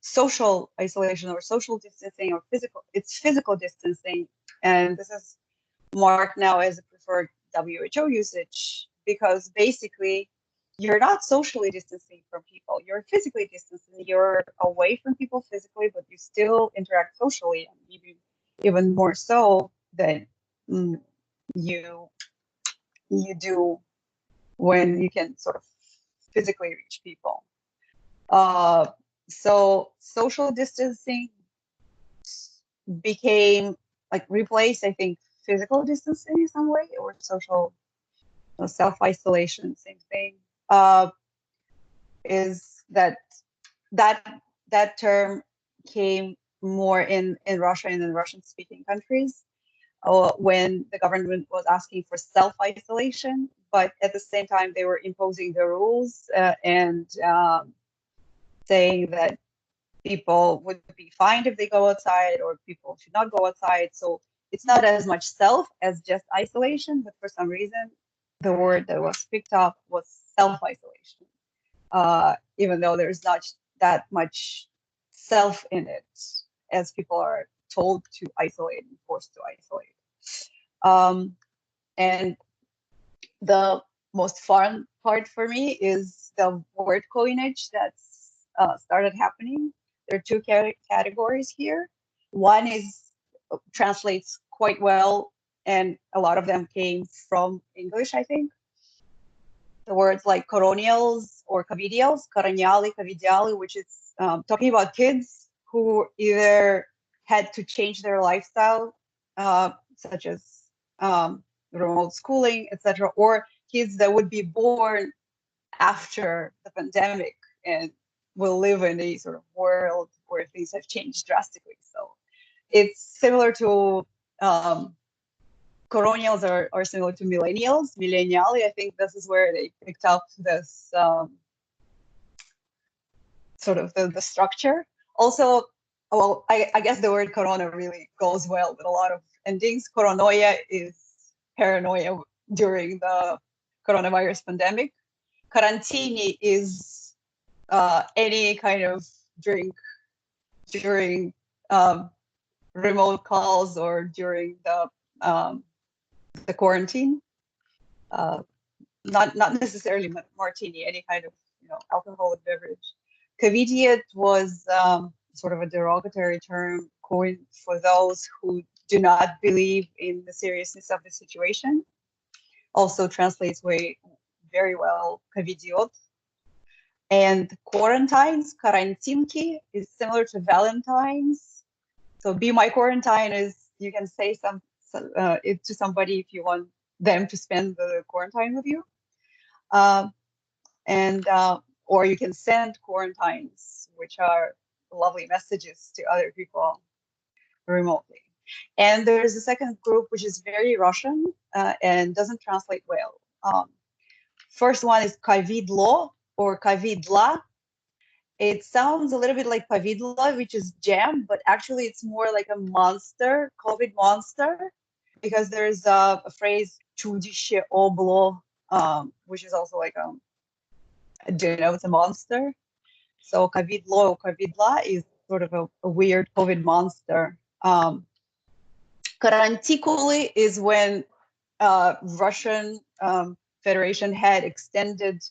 social isolation or social distancing or physical, it's physical distancing. And this is marked now as a preferred WHO usage, because basically you're not socially distancing from people, you're physically distancing, you're away from people physically, but you still interact socially, and maybe even more so than you do when you can sort of physically reach people. So social distancing became replaced, I think, physical distancing in some way, or social self-isolation, same thing. Is that term came more in Russia and in Russian-speaking countries when the government was asking for self-isolation, but at the same time they were imposing the rules and saying that people would be fined if they go outside, or people should not go outside. So it's not as much self as just isolation, but for some reason the word that was picked up was self-isolation, even though there's not that much self in it, as people are told to isolate and forced to isolate. And the most fun part for me is the word coinage that's started happening. There are two categories here. One translates quite well, and a lot of them came from English, I think. The words like coronials or covidials, coroniali, covidiali, which is talking about kids who either had to change their lifestyle, such as remote schooling, etc., or kids that would be born after the pandemic and will live in a sort of world where things have changed drastically. So it's similar to Coronials are similar to millennials. Millenniali, I think this is where they picked up this sort of the structure. Also, well, I guess the word corona really goes well with a lot of endings. Coronoia is paranoia during the coronavirus pandemic. Karantini is any kind of drink during remote calls or during the quarantine. Not necessarily martini, any kind of alcoholic beverage. Covidiot was sort of a derogatory term coined for those who do not believe in the seriousness of the situation. Also translates very well covidiot. And quarantines, karantinki, is similar to Valentine's. So be my quarantine is, you can say it to somebody if you want them to spend the quarantine with you. Or you can send quarantines, which are lovely messages to other people remotely. And there's a second group, which is very Russian and doesn't translate well. First one is Kavidlo or Kavidla. It sounds a little bit like Pavidla, which is jam, but actually it's more like a monster, COVID monster, because there's a phrase "чудище обло," which is also like it's a monster. So Kavidlo or Kavidla is sort of a weird COVID monster. Karantikuli is when Russian Federation had extended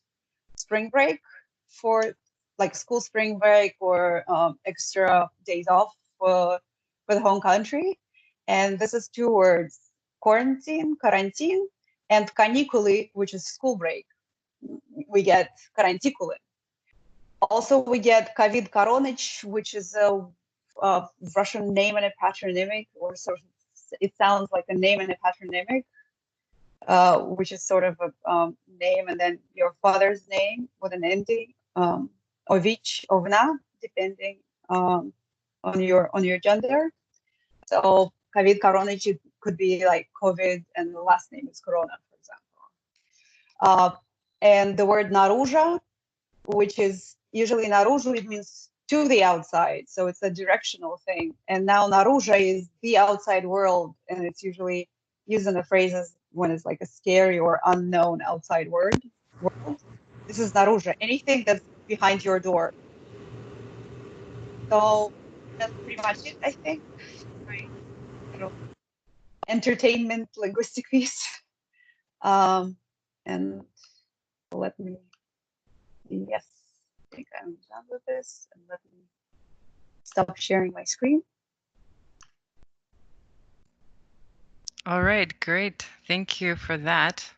spring break for like school spring break or extra days off for the home country. And this is two words: quarantine, and kanikuli, which is school break. We get karantikuli. Also, we get Kavid Koronich, which is a Russian name and a patronymic, or sort of, it sounds like a name and a patronymic, which is sort of a name and then your father's name with an ending, Ovich, Ovna, depending on your gender. So Kavid Koronich could be like COVID and the last name is Corona, for example. And the word naruzha, which is usually naruzhu, it means to the outside. So it's a directional thing. And now naruzha is the outside world. And it's usually used in the phrases when it's like a scary or unknown outside world. This is naruzha, anything that's behind your door. So that's pretty much it, I think. Right. Entertainment linguistic piece. And let me, yes, I think I'm done with this. And let me stop sharing my screen. All right, great. Thank you for that.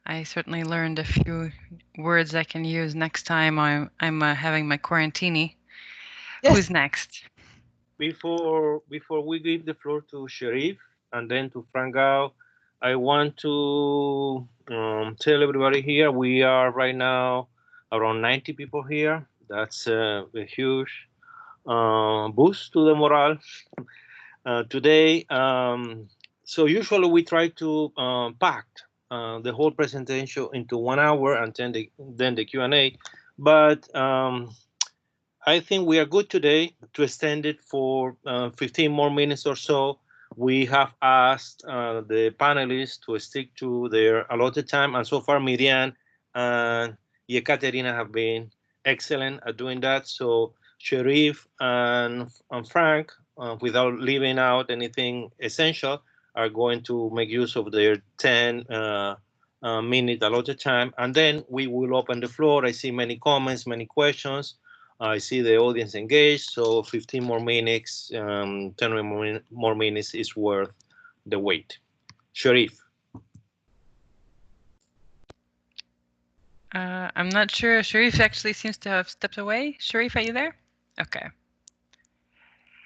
I certainly learned a few words I can use next time I'm having my quarantini. Yes. Who's next? Before we give the floor to Sherif and then to Frangao, I want to tell everybody here we are right now around 90 people here. That's a huge boost to the morale today. So usually we try to pack the whole presentation into 1 hour and then the Q&A, but I think we are good today to extend it for 15 more minutes or so. We have asked the panelists to stick to their allotted time, and so far Miriam and Yekaterina have been excellent at doing that. So Sherif and Frank, without leaving out anything essential, are going to make use of their 10-minute allotted time, and then we will open the floor. I see many comments, many questions. I see the audience engaged, so 15 more minutes, 10 more minutes is worth the wait. Sherif. I'm not sure. Sherif actually seems to have stepped away. Sherif, are you there? Okay.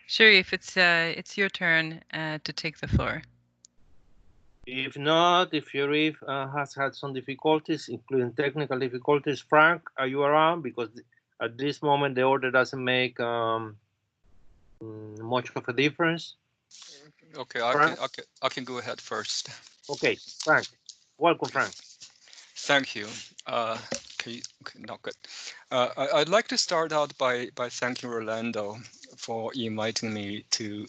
Sherif, it's your turn to take the floor. If not, if Sharif has had some difficulties, including technical difficulties, Frank, are you around? Because at this moment, the order doesn't make much of a difference. Okay, I can go ahead first. Okay, Frank. Welcome, Frank. Thank you. Okay, not good. I'd like to start out by thanking Rolando for inviting me to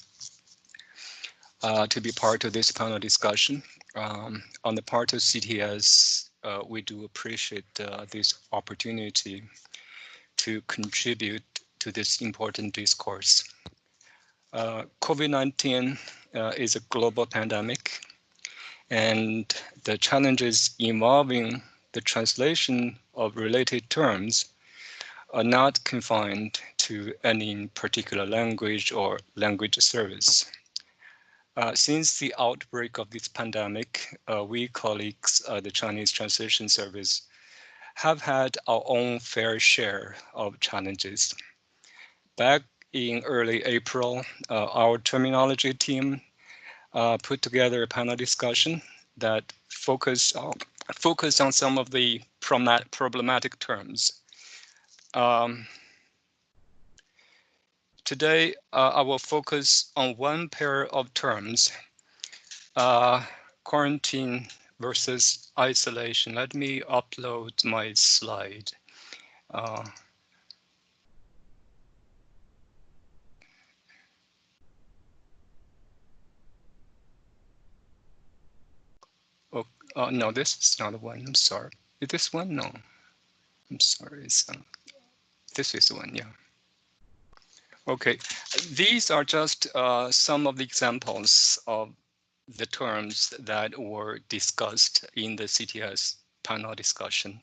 be part of this panel discussion. On the part of CTS, we do appreciate this opportunity to contribute to this important discourse. COVID-19 is a global pandemic, and the challenges involving the translation of related terms are not confined to any particular language or language service. Since the outbreak of this pandemic, we colleagues at the Chinese Translation Service have had our own fair share of challenges. Back in early April, our terminology team put together a panel discussion that focused on some of the problematic terms. Today, I will focus on one pair of terms, quarantine versus isolation. Let me upload my slide. No, this is not the one. I'm sorry. Is this one? No. I'm sorry. This is the one. Yeah. Okay. These are just some of the examples of the terms that were discussed in the CTS panel discussion.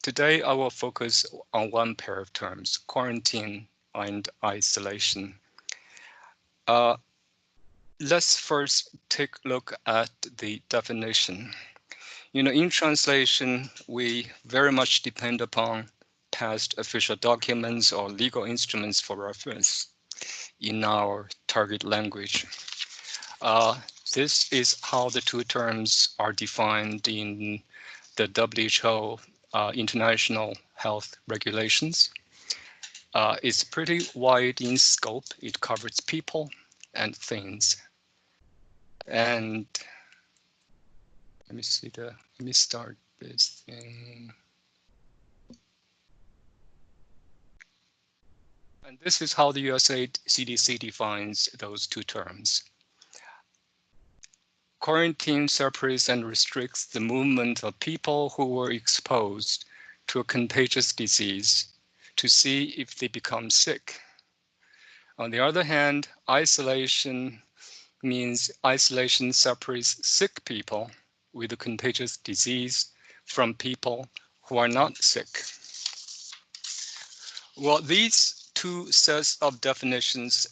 Today, I will focus on one pair of terms, quarantine and isolation. Let's first take a look at the definition. In translation, we very much depend upon past official documents or legal instruments for reference in our target language. This is how the two terms are defined in the WHO International Health Regulations. It's pretty wide in scope. It covers people and things. And let me start this thing. And this is how the USA CDC defines those two terms. Quarantine separates and restricts the movement of people who were exposed to a contagious disease to see if they become sick. On the other hand, isolation means isolation separates sick people with a contagious disease from people who are not sick. Well, these two sets of definitions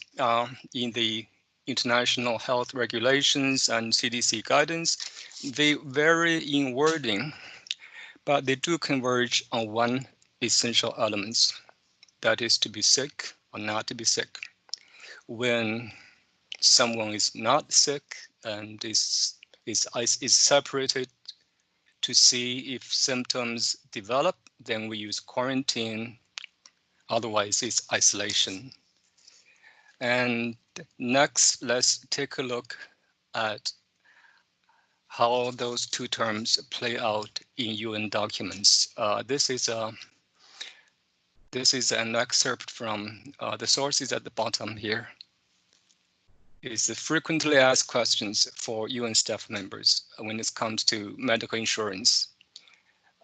in the International Health Regulations and CDC guidance, they vary in wording, but they do converge on one essential element, that is to be sick or not to be sick. When someone is not sick and is separated to see if symptoms develop, then we use quarantine. Otherwise, it's isolation. And next, let's take a look at how those two terms play out in UN documents. This is an excerpt from the sources at the bottom here. It's the frequently asked questions for UN staff members when it comes to medical insurance.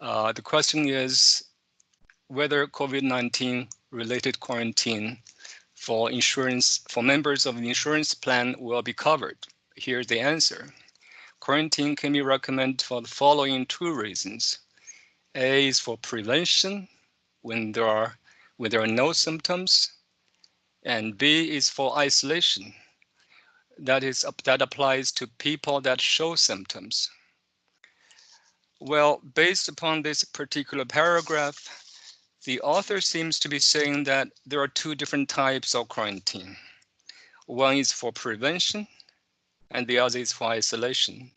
The question is whether COVID-19 related quarantine for members of the insurance plan will be covered. Here's the answer. Quarantine can be recommended for the following two reasons. A is for prevention when there are no symptoms, and B is for isolation. That applies to people that show symptoms. Well, based upon this particular paragraph, the author seems to be saying that there are two different types of quarantine. One is for prevention, and the other is for isolation.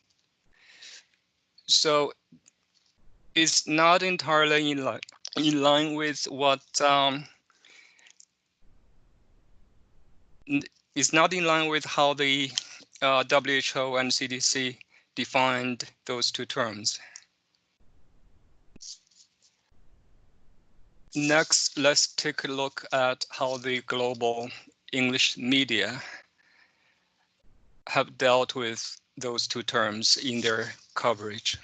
So it's not entirely in line with what is not in line with how the WHO and CDC defined those two terms. Next, let's take a look at how the global English media have dealt with those two terms in their coverage.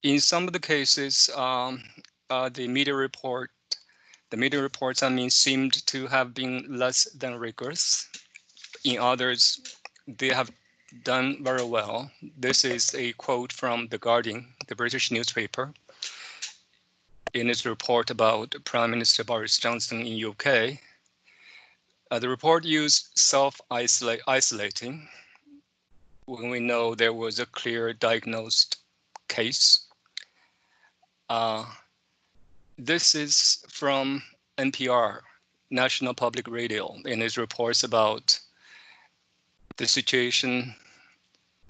In some of the cases, the media reports, seemed to have been less than rigorous. In others, they have done very well. This is a quote from The Guardian, the British newspaper, in its report about Prime Minister Boris Johnson in UK. The report used self-isolating when we know there was a clear diagnosed case. This is from NPR, National Public Radio, in its reports about the situation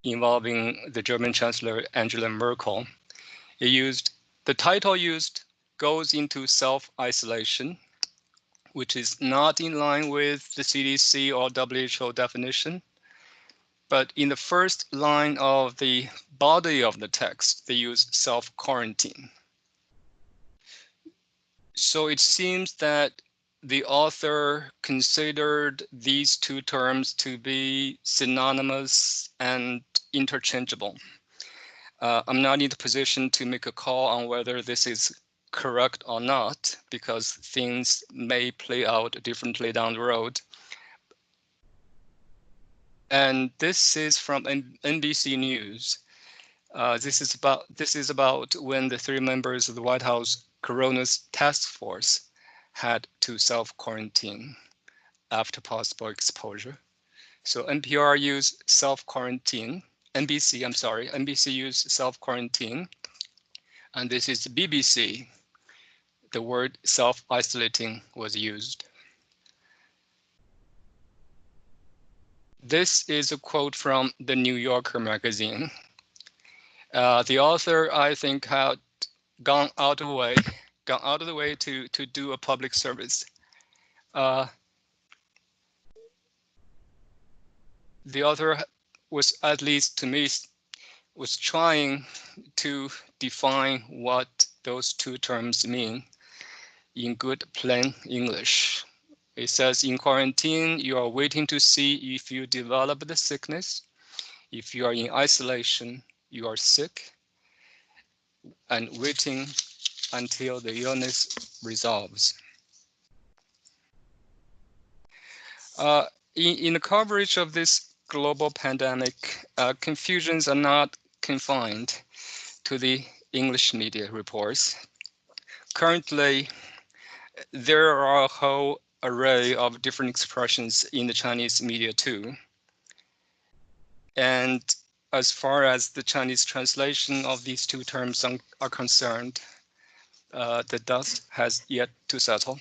involving the German Chancellor Angela Merkel. The title used goes into self-isolation, which is not in line with the CDC or WHO definition. But in the first line of the body of the text, they use self-quarantine. So it seems that the author considered these two terms to be synonymous and interchangeable. I'm not in the position to make a call on whether this is correct or not, because things may play out differently down the road. And this is from NBC News. This is about when the three members of the White House Corona Task Force had to self-quarantine after possible exposure. So NPR used self-quarantine. NBC used self-quarantine. And this is BBC. The word self-isolating was used. This is a quote from the New Yorker magazine. The author, I think, had gone out of the way to do a public service. The author was, at least to me, was trying to define what those two terms mean in good plain English. It says, in quarantine, you are waiting to see if you develop the sickness. If you are in isolation, you are sick and waiting until the illness resolves. In the coverage of this global pandemic, confusions are not confined to the English media reports. Currently, there are a whole array of different expressions in the Chinese media too. And as far as the Chinese translation of these two terms are concerned, the dust has yet to settle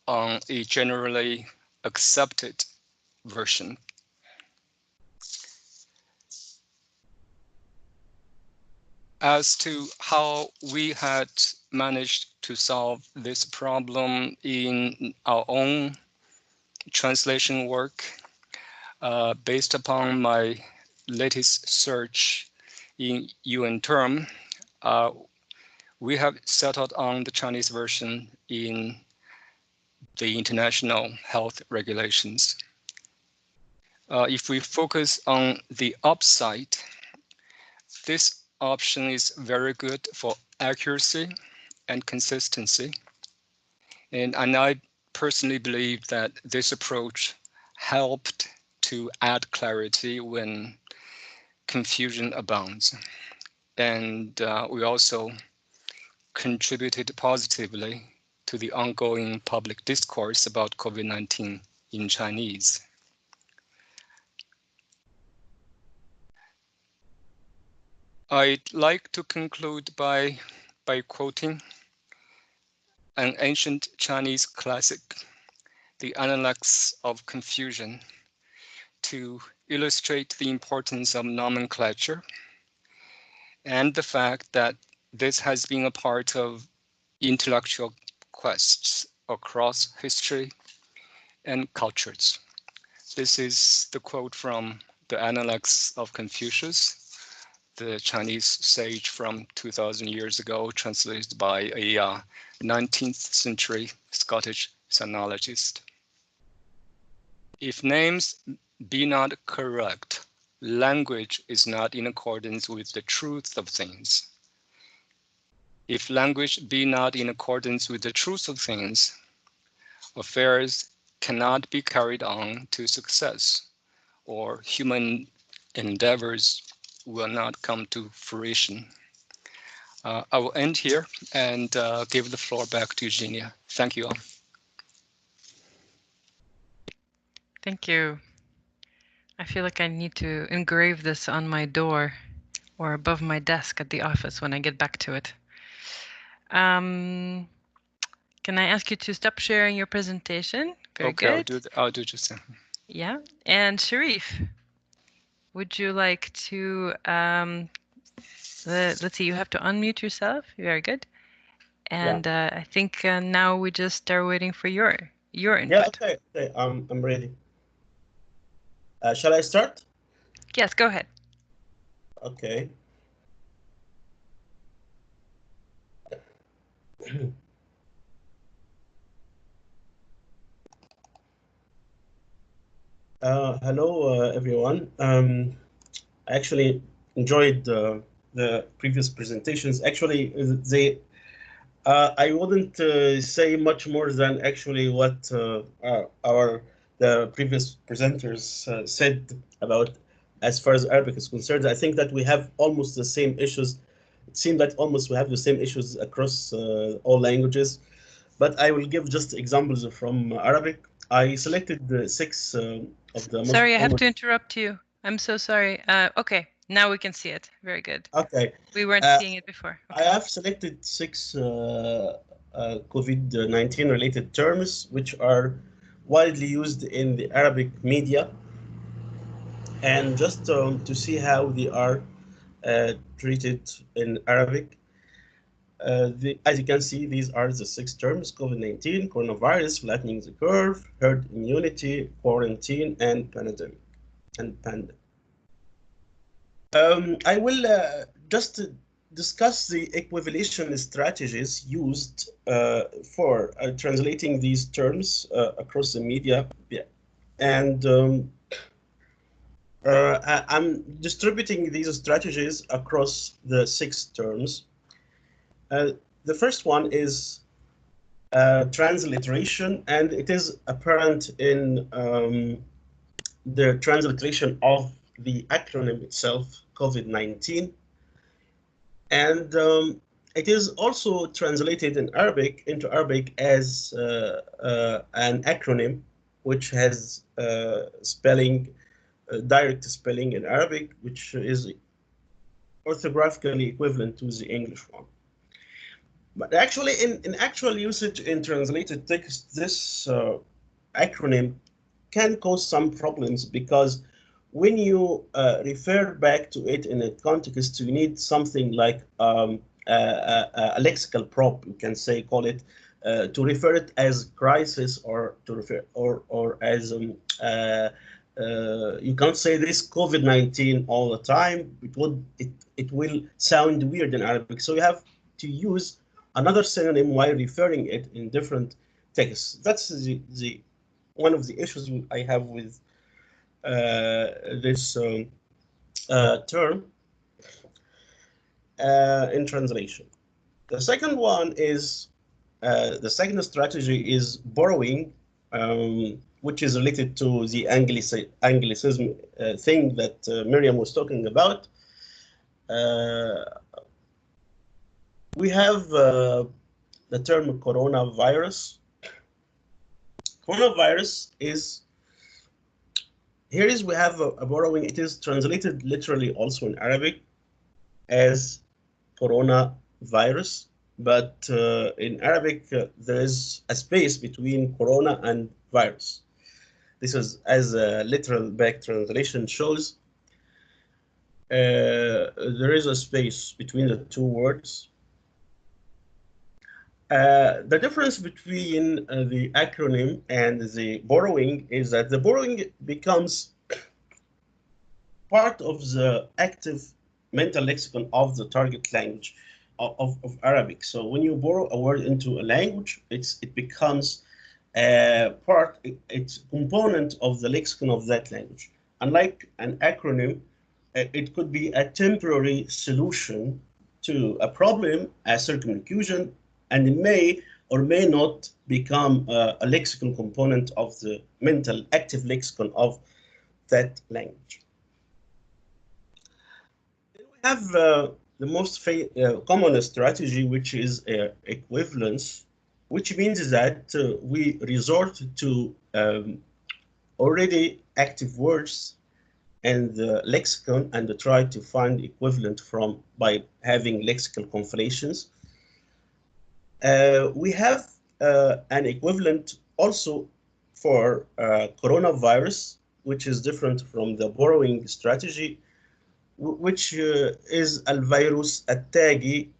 on a generally accepted version. As to how we had managed to solve this problem in our own translation work, based upon my latest search in UN term, we have settled on the Chinese version in the international health regulations. If we focus on the upside, this option is very good for accuracy and consistency. And I personally believe that this approach helped to add clarity when confusion abounds. And we also contributed positively to the ongoing public discourse about COVID-19 in Chinese. I'd like to conclude by quoting an ancient Chinese classic, The Analects of Confusion, to illustrate the importance of nomenclature and the fact that this has been a part of intellectual quests across history and cultures. This is the quote from the Analects of Confucius, the Chinese sage from 2000 years ago, translated by a 19th century Scottish sinologist. If names be not correct, language is not in accordance with the truth of things. If language be not in accordance with the truth of things, affairs cannot be carried on to success, or human endeavors will not come to fruition. I will end here and give the floor back to Eugenia. Thank you all. Thank you. I feel like I need to engrave this on my door or above my desk at the office when I get back to it. Can I ask you to stop sharing your presentation? Very Okay, good. I'll do just that. Yeah. And Sharif, would you like to, let's see, you have to unmute yourself. Very good. And I think now we just are waiting for your input. Yeah, okay. I'm ready. Shall I start? Yes, go ahead. Okay. Hello, everyone. I actually enjoyed the previous presentations. Actually, I wouldn't say much more than actually what the previous presenters said about as far as Arabic is concerned. I think that we have almost the same issues. It seems that almost we have the same issues across all languages, but I will give just examples from Arabic. I selected the six of the most Sorry, I have common. to interrupt you. I'm so sorry. Okay, now we can see it. Very good. Okay. We weren't seeing it before. Okay. I have selected six COVID-19 related terms, which are widely used in the Arabic media, and just to see how they are treated in Arabic. As you can see, these are the six terms: COVID-19, coronavirus, flattening the curve, herd immunity, quarantine, and pandemic. I will just discuss the equivalation strategies used for translating these terms across the media. Yeah. And I'm distributing these strategies across the six terms. The first one is transliteration, and it is apparent in the transliteration of the acronym itself, COVID-19. And it is also translated in Arabic into Arabic as an acronym, which has spelling, direct spelling in Arabic, which is orthographically equivalent to the English one. But actually, in actual usage in translated text, this acronym can cause some problems, because when you refer back to it in a context, you need something like a lexical prop, you can say, call it, to refer it as crisis, or to refer, or as you can't say this COVID-19 all the time. It will sound weird in Arabic, so you have to use another synonym while referring it in different texts. That's the one of the issues I have with this term in translation. The second one is the second strategy is borrowing, which is related to the Anglicism thing that Miriam was talking about. We have the term coronavirus. Coronavirus is, here is, we have a borrowing. It is translated literally also in Arabic as coronavirus, but in Arabic there is a space between corona and virus. This is as a literal back translation shows. There is a space between the two words. The difference between the acronym and the borrowing is that the borrowing becomes part of the active mental lexicon of the target language of Arabic. So when you borrow a word into a language, it becomes it's a component of the lexicon of that language. Unlike an acronym, it could be a temporary solution to a problem, a circumlocution, and it may or may not become a lexical component of the mental active lexicon of that language. Then we have the most common strategy, which is equivalence, which means that we resort to already active words and the lexicon and try to find equivalent by having lexical conflations. We have an equivalent also for coronavirus, which is different from the borrowing strategy, which is al-virus at-tagi.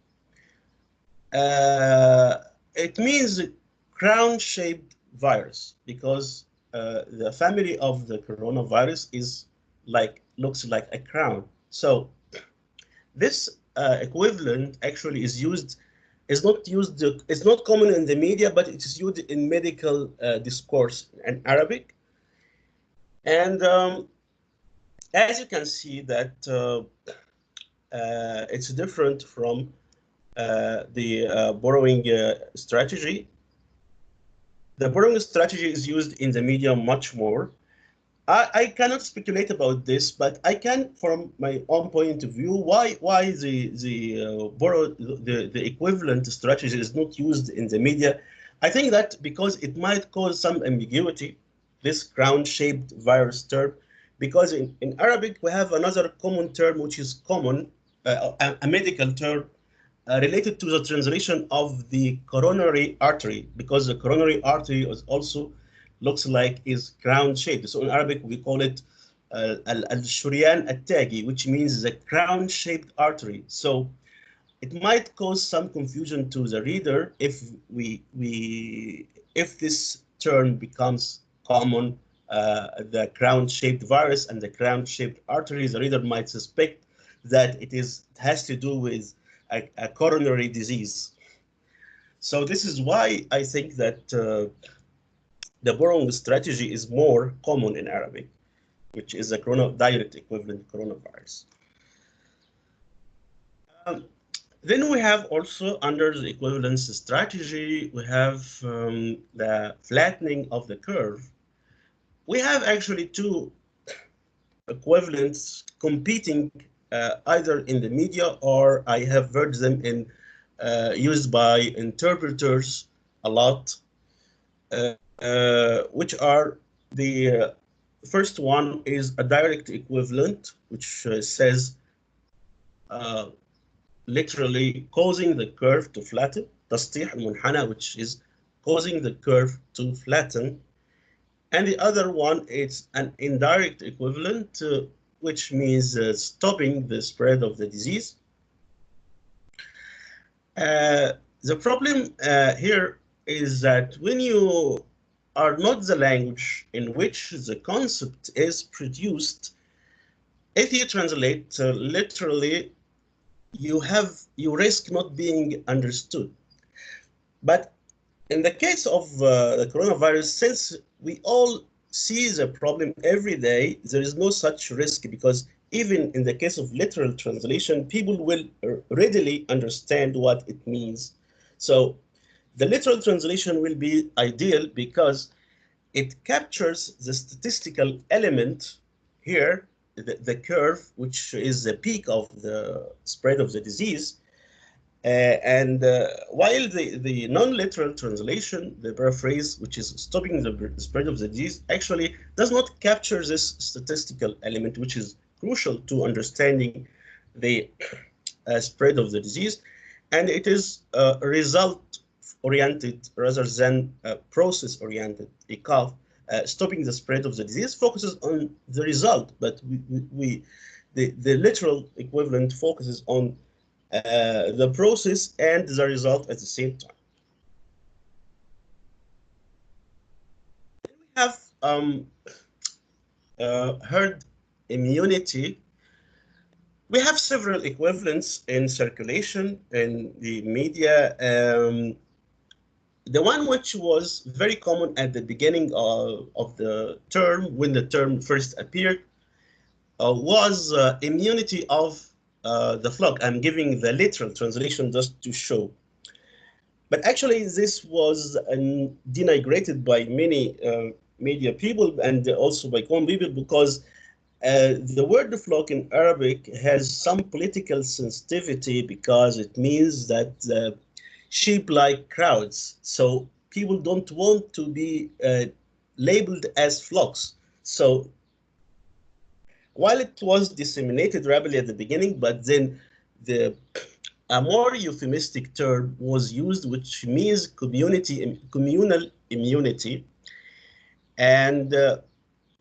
It means crown-shaped virus because the family of the coronavirus looks like a crown. So this equivalent actually is not common in the media, but it is used in medical discourse in Arabic. And as you can see that it's different from the borrowing strategy. The borrowing strategy is used in the media much more. I cannot speculate about this, but I can, from my own point of view, why the equivalent strategy is not used in the media. I think that because it might cause some ambiguity, this crown-shaped virus term, because in Arabic we have another common term which is common, a medical term related to the translation of the coronary artery, because the coronary artery is also looks like is crown-shaped. So in Arabic, we call it al-shuriyan at-tagi, which means the crown-shaped artery. So it might cause some confusion to the reader if if this term becomes common, the crown-shaped virus and the crown-shaped artery. The reader might suspect that it has to do with a coronary disease. So this is why I think that the borrowing strategy is more common in Arabic, which is a direct equivalent coronavirus. Then we have also under the equivalence strategy, we have the flattening of the curve. We have actually two equivalents competing either in the media, or I have heard them used by interpreters a lot. Which are the first one is a direct equivalent, which says literally causing the curve to flatten, تسطيح المنحنى, which is causing the curve to flatten. And the other one is an indirect equivalent, which means stopping the spread of the disease. The problem here is that when you are not the language in which the concept is produced, if you translate literally, you risk not being understood. But in the case of the coronavirus, since we all see the problem every day, there is no such risk, because even in the case of literal translation, people will readily understand what it means. So the literal translation will be ideal because it captures the statistical element here, the curve, which is the peak of the spread of the disease. While the non-literal translation, the paraphrase, which is stopping the spread of the disease, actually does not capture this statistical element, which is crucial to understanding the spread of the disease. And it is result-oriented rather than process-oriented. ICAF, stopping the spread of the disease focuses on the result, but the literal equivalent focuses on the process and the result at the same time. We have herd immunity. We have several equivalents in circulation in the media. The one which was very common at the beginning of the term, when the term first appeared, was immunity of the flock. I'm giving the literal translation just to show. But actually, this was denigrated by many media people and also by common people, because the word flock in Arabic has some political sensitivity, because it means that sheep like crowds. So people don't want to be labeled as flocks. So while it was disseminated rapidly at the beginning, but then a more euphemistic term was used, which means communal immunity. And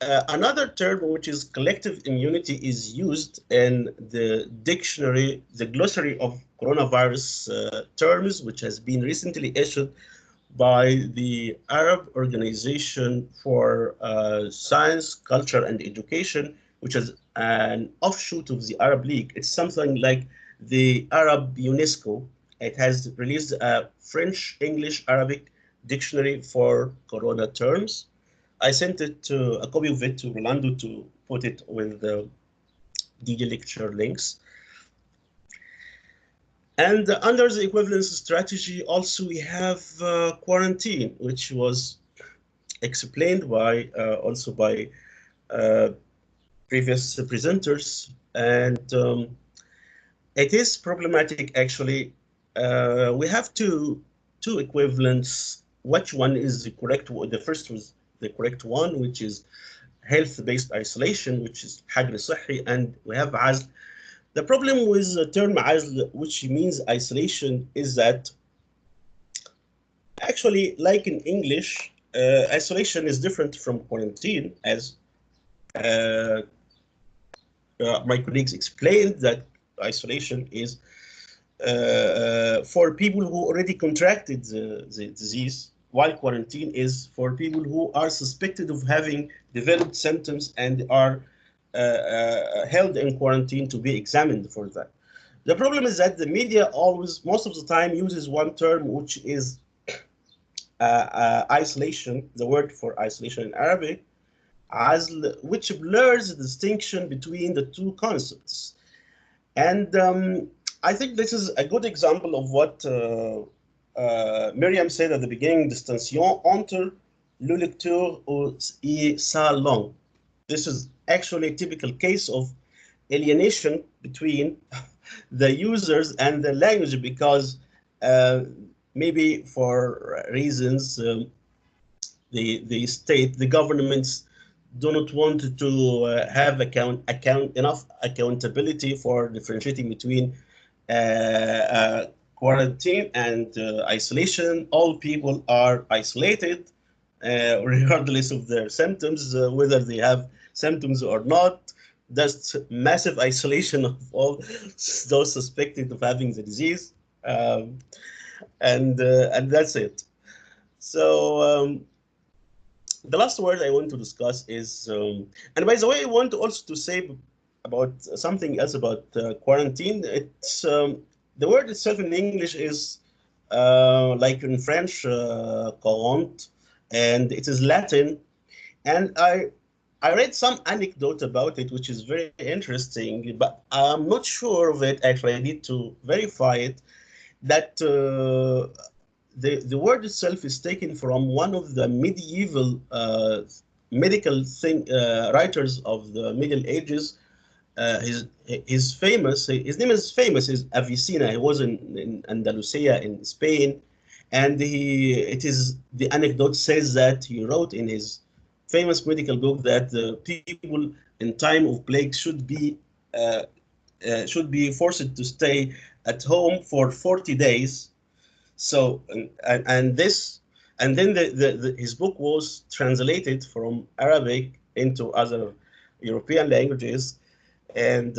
another term, which is collective immunity, is used in the dictionary, the glossary of coronavirus terms, which has been recently issued by the Arab Organization for Science, Culture, and Education, which is an offshoot of the Arab League. It's something like the Arab UNESCO. It has released a French, English, Arabic dictionary for corona terms. I sent a copy of it to Rolando to put it with the DD lecture links. And under the equivalence strategy, also we have quarantine, which was explained by also by previous presenters, and it is problematic actually. We have two equivalents. Which one is the correct one? The first was the correct one, which is health-based isolation, which is حجر صحي, and we have عزل. The problem with the term عزل, which means isolation, is that actually, like in English, isolation is different from quarantine, as my colleagues explained, that isolation is for people who already contracted the disease, while quarantine is for people who are suspected of having developed symptoms and are held in quarantine to be examined for that. The problem is that the media always, most of the time, uses one term, which is isolation, the word for isolation in Arabic, عزل, which blurs the distinction between the two concepts. And I think this is a good example of what Miriam said at the beginning, distinction entre le lecteur et sa langue. This is actually a typical case of alienation between the users and the language, because maybe for reasons the state, the governments do not want to have enough accountability for differentiating between quarantine and isolation. All people are isolated regardless of their symptoms, whether they have symptoms or not. That's massive isolation of all those suspected of having the disease, and that's it. So the last word I want to discuss is, and by the way, I want also to say about something else about quarantine. It's the word itself in English is like in French, quarante, and it is Latin. And I read some anecdote about it, which is very interesting, but I'm not sure of it. Actually, I need to verify it. That the word itself is taken from one of the medieval medical writers of the Middle Ages. His famous. His name is famous. Is Avicenna. He was in Andalusia in Spain, and the anecdote says that he wrote in his famous medical book that the people in time of plague should be forced to stay at home for 40 days. So and this And then his book was translated from Arabic into other European languages, and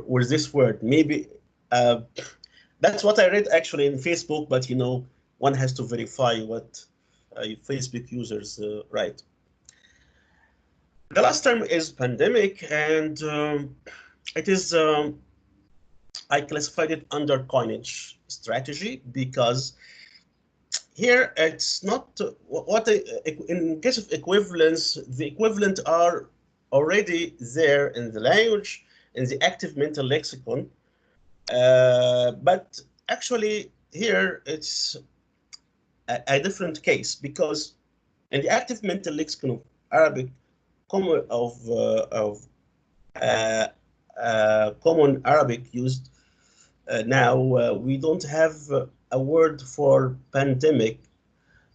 with this word, maybe that's what I read actually in Facebook. But you know, one has to verify what Facebook users write. The last term is pandemic, and it is. I classified it under coinage strategy because here it's not in case of equivalence, the equivalent are already there in the language, in the active mental lexicon, but actually here it's a different case, because in the active mental lexicon of Arabic, common Arabic used now, we don't have a word for pandemic.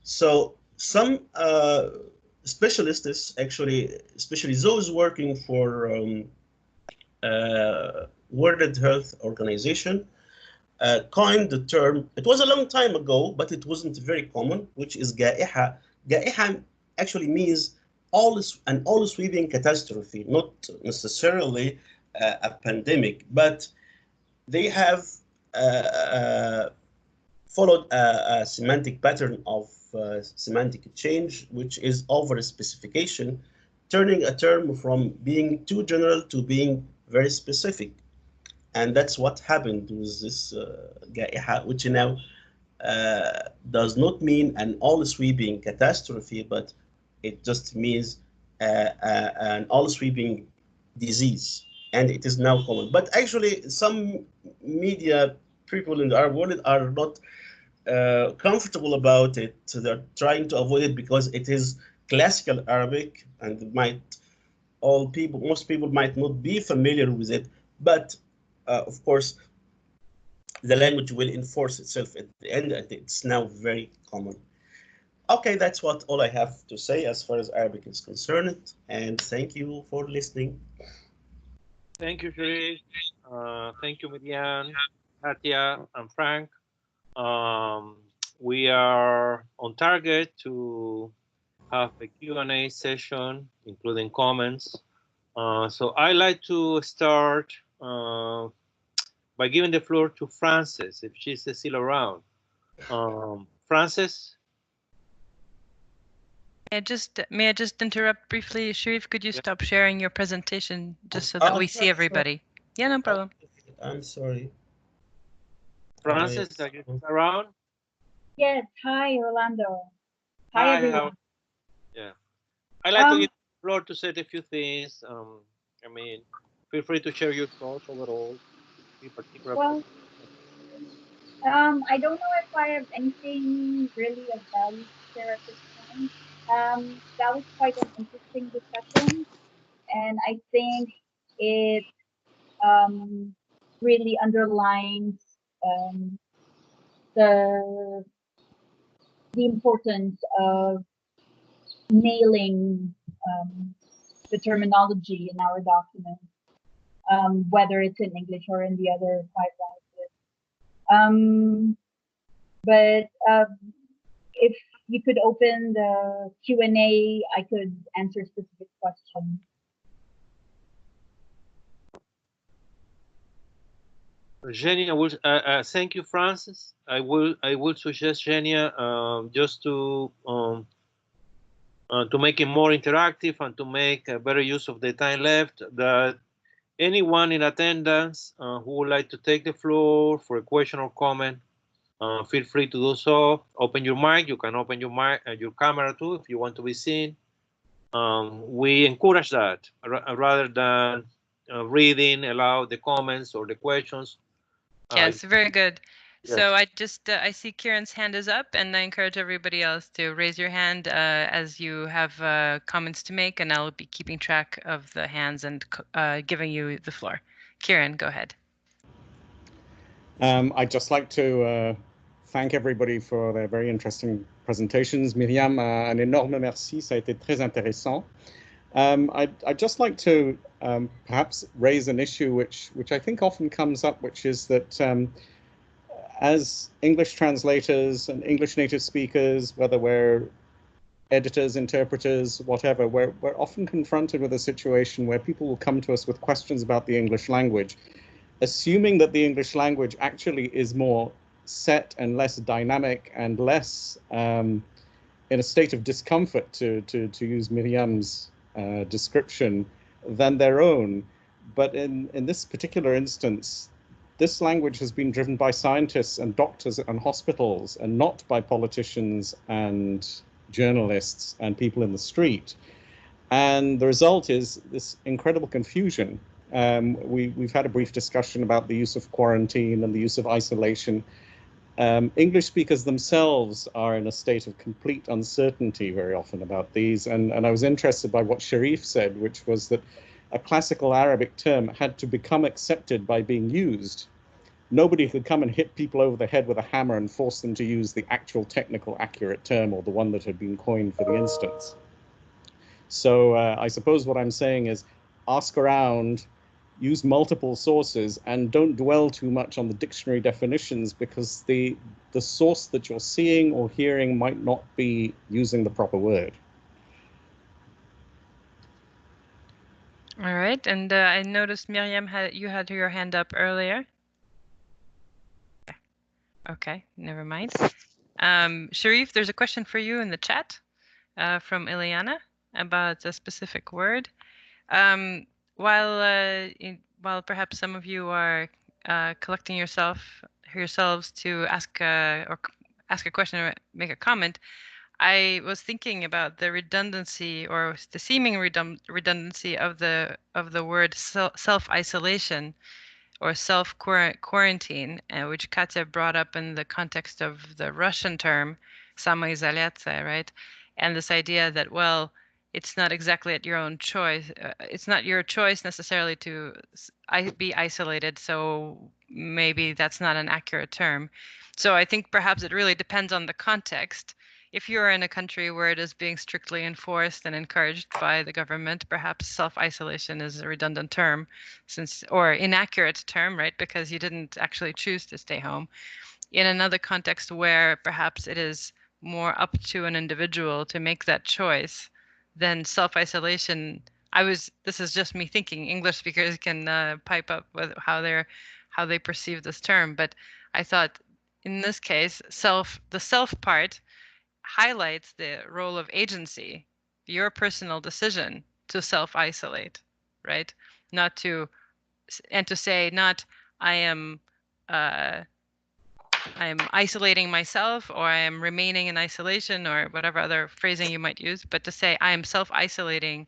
So some specialists, actually, especially those working for World Health Organization, coined the term. It was a long time ago, but it wasn't very common, which is جائحة. جائحة actually means an all-sweeping catastrophe, not necessarily a pandemic, but they have followed a semantic pattern of semantic change, which is over-specification, turning a term from being too general to being very specific. And that's what happened with this جائحة, which now does not mean an all-sweeping catastrophe, but it just means an all-sweeping disease. And it is now common. But actually, some media people in the Arab world are not comfortable about it. So they're trying to avoid it because it is classical Arabic, and most people might not be familiar with it. But of course, the language will enforce itself at the end, and it's now very common. Okay, that's all I have to say as far as Arabic is concerned, and thank you for listening. Thank you, Sharif. Thank you, Miriam, Katia, and Frank. We are on target to have a Q&A session, including comments. So I'd like to start by giving the floor to Frances, if she's still around. Frances? May I just interrupt briefly? Sharif, could you stop sharing your presentation just so that we see everybody? Yeah, no problem. I'm sorry. Frances, are you around? Yes. Hi, Orlando. Hi, everyone. Yeah. I'd like to give the floor to say a few things. I mean, feel free to share your thoughts overall. Well, I don't know if I have anything really of value to share at this time. That was quite an interesting discussion, and I think it really underlines the importance of nailing the terminology in our document, whether it's in English or in the other 5 languages. But if you could open the Q&A, I could answer specific questions. Genia, thank you, Frances. I will suggest, Genia, just to make it more interactive and to make a better use of the time left, that anyone in attendance who would like to take the floor for a question or comment, feel free to do so. Open your mic. You can open your mic, your camera too, if you want to be seen. We encourage that rather than reading aloud the comments or the questions. Yes, very good. Yes. So I see Kieran's hand is up, and I encourage everybody else to raise your hand as you have comments to make, and I'll be keeping track of the hands and giving you the floor. Kieran, go ahead. I'd just like to thank everybody for their very interesting presentations. Myriam, un énorme merci, ça a été très intéressant. I'd just like to perhaps raise an issue which I think often comes up, which is that as English translators and English native speakers, whether we're editors, interpreters, whatever, we're often confronted with a situation where people will come to us with questions about the English language, assuming that the English language actually is more set and less dynamic and less in a state of discomfort, to use Miriam's description, than their own. But in this particular instance, this language has been driven by scientists and doctors and hospitals, and not by politicians and journalists and people in the street. And the result is this incredible confusion. We've had a brief discussion about the use of quarantine and the use of isolation. English speakers themselves are in a state of complete uncertainty very often about these. And I was interested by what Sharif said, which was that a classical Arabic term had to become accepted by being used. Nobody could come and hit people over the head with a hammer and force them to use the actual technical accurate term, or the one that had been coined for the instance. So I suppose what I'm saying is ask around, use multiple sources, and don't dwell too much on the dictionary definitions, because the source that you're seeing or hearing might not be using the proper word. All right, and I noticed Miriam, you had your hand up earlier. Okay, never mind. Sharif, there's a question for you in the chat from Ileana about a specific word. While perhaps some of you are collecting yourselves to ask a question or make a comment, I was thinking about the redundancy, or the seeming redundancy of the word self-isolation or self-quarantine, which Katya brought up in the context of the Russian term samoizolyatsiya, right? And this idea that, well, it's not exactly at your own choice. It's not your choice necessarily to be isolated, so maybe that's not an accurate term. So I think perhaps it really depends on the context. If you're in a country where it is being strictly enforced and encouraged by the government, perhaps self-isolation is a redundant term, or inaccurate term, right? Because you didn't actually choose to stay home. In another context where perhaps it is more up to an individual to make that choice, then self-isolation, this is just me thinking, English speakers can pipe up with how they perceive this term, but I thought in this case, the self part highlights the role of agency, your personal decision to self-isolate, right? To say not I am isolating myself, or I am remaining in isolation, or whatever other phrasing you might use, but to say I am self-isolating,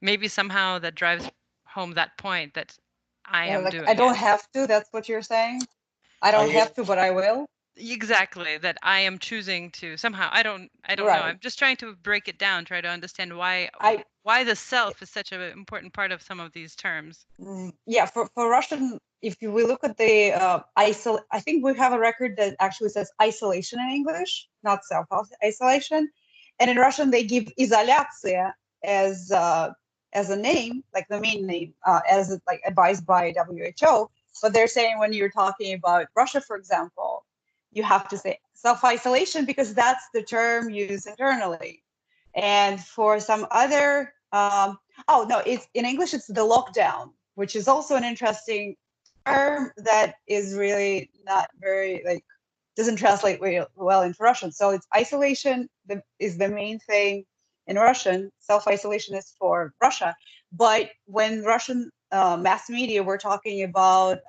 maybe somehow that drives home that point that I am doing. I don't have to, that's what you're saying? I don't have to, but I will? Exactly, that I am choosing to somehow. I don't know. I'm just trying to break it down, try to understand why the self is such an important part of some of these terms. Yeah, for Russian, if we look at the I think we have a record that actually says isolation in English, not self-isolation. And in Russian, they give izolyatsiya as a name, like the main name, as like advised by WHO. But they're saying when you're talking about Russia, for example, you have to say self-isolation because that's the term used internally. And for some other, it's in English, it's the lockdown, which is also an interesting term that is really not very, doesn't translate very well into Russian. So it's isolation is the main thing in Russian. Self-isolation is for Russia. But when Russian mass media were talking about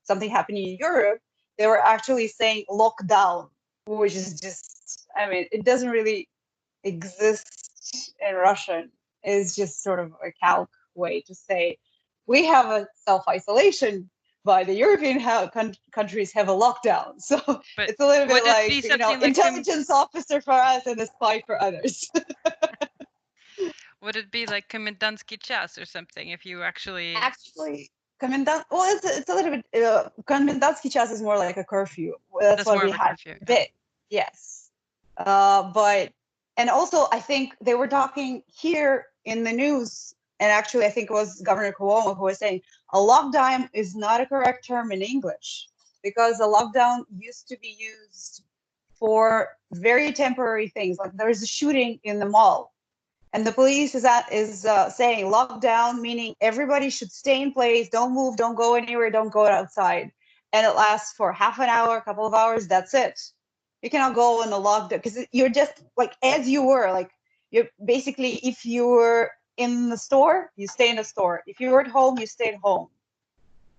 something happening in Europe, they were actually saying lockdown, which is just, it doesn't really exist in Russian. It's just sort of a calque way to say we have a self-isolation, but the European countries have a lockdown. So it's a little bit like, intelligence officer for us and a spy for others. Would it be like Komendansky час or something if you actually it's a little bit, Komendansky час is more like a curfew. That's what we had. Yes. And also I think they were talking here in the news, and actually I think it was Governor Cuomo who was saying a lockdown is not a correct term in English, because a lockdown used to be used for very temporary things. Like there is a shooting in the mall, and the police is saying lockdown, meaning everybody should stay in place, don't move, don't go anywhere, don't go outside. And it lasts for half an hour, a couple of hours, that's it. You cannot go in a lockdown because you're just like as you were, like you're basically, if you were in the store, you stay in the store. If you were at home, you stay at home.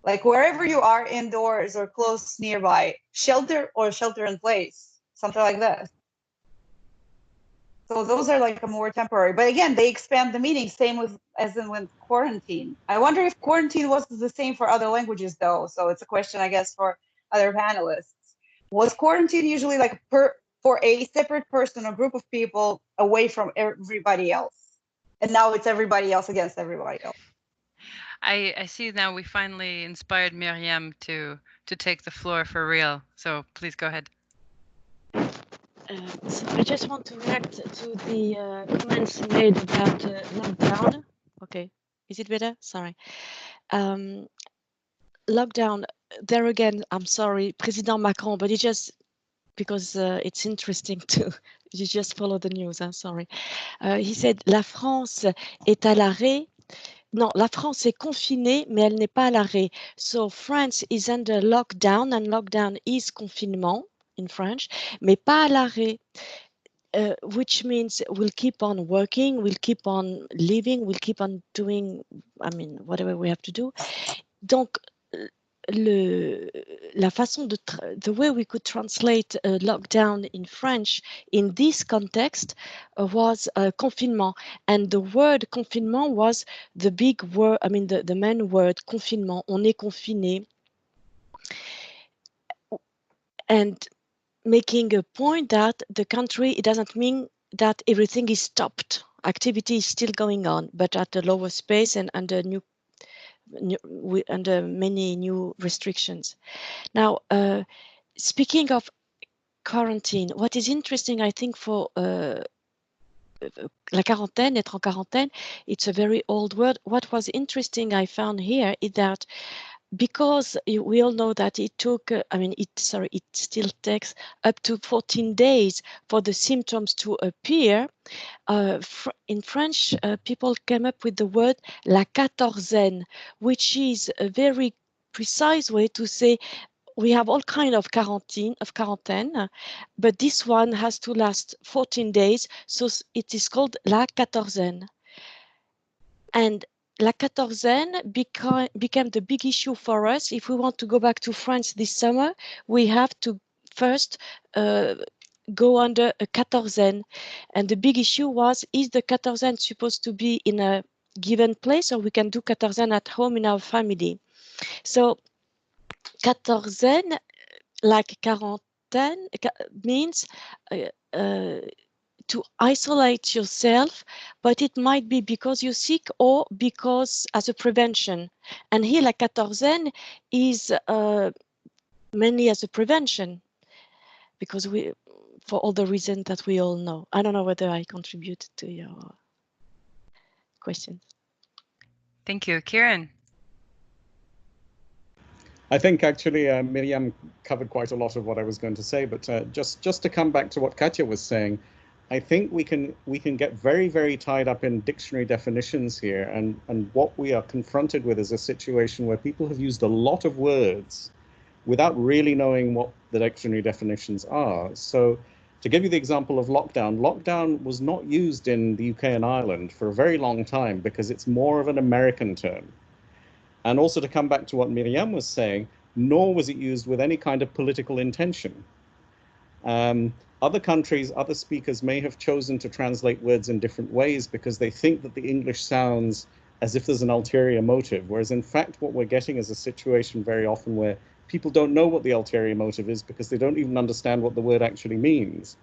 Like wherever you are, indoors or close nearby, shelter or shelter in place, something like that. So those are like a more temporary, but again, they expand the meaning, same as in with quarantine. I wonder if quarantine was the same for other languages though. So it's a question, I guess, for other panelists. Was quarantine usually like for a separate person or group of people away from everybody else? And now it's everybody else against everybody else. I see now we finally inspired Miriam to take the floor for real. So please go ahead. So I just want to react to the comments made about lockdown. Okay, is it better? Sorry. Lockdown, there again, I'm sorry, President Macron, but it just, because it's interesting to, you just follow the news, I'm sorry. He said, la France est à l'arrêt. Non, la France est confinée, mais elle n'est pas à l'arrêt. So France is under lockdown, and lockdown is confinement in French, mais pas à l'arrêt. Which means we'll keep on working, we'll keep on living, we'll keep on doing, I mean, whatever we have to do. Donc, la façon the way we could translate lockdown in French in this context was confinement, and the word confinement was the big word, I mean the main word, confinement. On est confiné, and making a point that the country, it doesn't mean that everything is stopped. Activity is still going on, but at a lower pace and under under many new restrictions. Now, speaking of quarantine, what is interesting, I think, for la quarantaine, être en quarantaine, it's a very old word. What was interesting I found here is that because we all know that it took, it still takes up to 14 days for the symptoms to appear. In French, people came up with the word la quatorzaine, which is a very precise way to say we have all kind of quarantine, but this one has to last 14 days, so it is called la quatorzaine. And la quatorzaine became the big issue for us. If we want to go back to France this summer, we have to first go under a quatorzaine. And the big issue was, is the quatorzaine supposed to be in a given place, or we can do quatorzaine at home in our family? So quatorzaine, like quarantaine, means to isolate yourself, but it might be because you're sick or because as a prevention. And here, la quatorzaine is mainly as a prevention, because for all the reasons that we all know. I don't know whether I contribute to your question. Thank you. Kieran? I think actually Miriam covered quite a lot of what I was going to say, but just to come back to what Katja was saying, I think we can get very, very tied up in dictionary definitions here, and what we are confronted with is a situation where people have used a lot of words without really knowing what the dictionary definitions are. So to give you the example of lockdown, lockdown was not used in the UK and Ireland for a very long time because it's more of an American term. And also to come back to what Miriam was saying, nor was it used with any kind of political intention. Other countries, other speakers may have chosen to translate words in different ways because they think that the English sounds as if there's an ulterior motive, whereas in fact what we're getting is a situation very often where people don't know what the ulterior motive is because they don't even understand what the word actually means.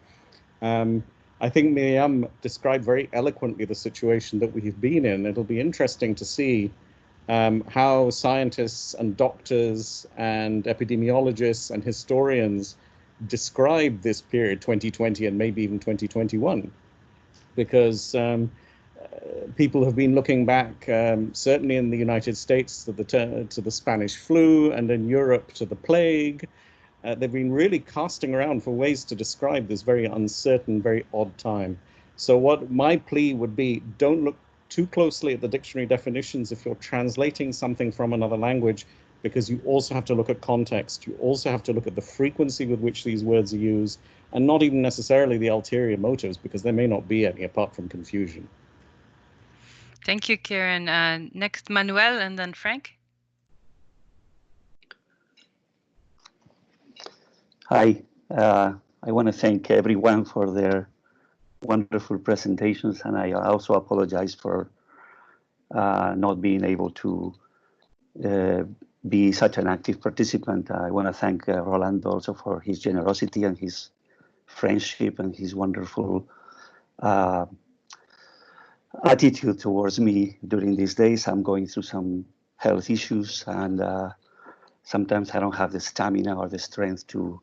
I think Miriam described very eloquently the situation that we've been in. It'll be interesting to see how scientists and doctors and epidemiologists and historians describe this period, 2020 and maybe even 2021, because people have been looking back, certainly in the United States, to the Spanish flu, and in Europe to the plague, they've been really casting around for ways to describe this very uncertain, very odd time. So what my plea would be, don't look too closely at the dictionary definitions if you're translating something from another language, because you also have to look at context. You also have to look at the frequency with which these words are used, and not even necessarily the ulterior motives, because there may not be any apart from confusion. Thank you, Kieran. Next, Manuel, and then Frank. Hi, I want to thank everyone for their wonderful presentations, and I also apologize for not being able to be such an active participant. I want to thank Rolando also for his generosity and his friendship and his wonderful attitude towards me during these days. I'm going through some health issues, and sometimes I don't have the stamina or the strength to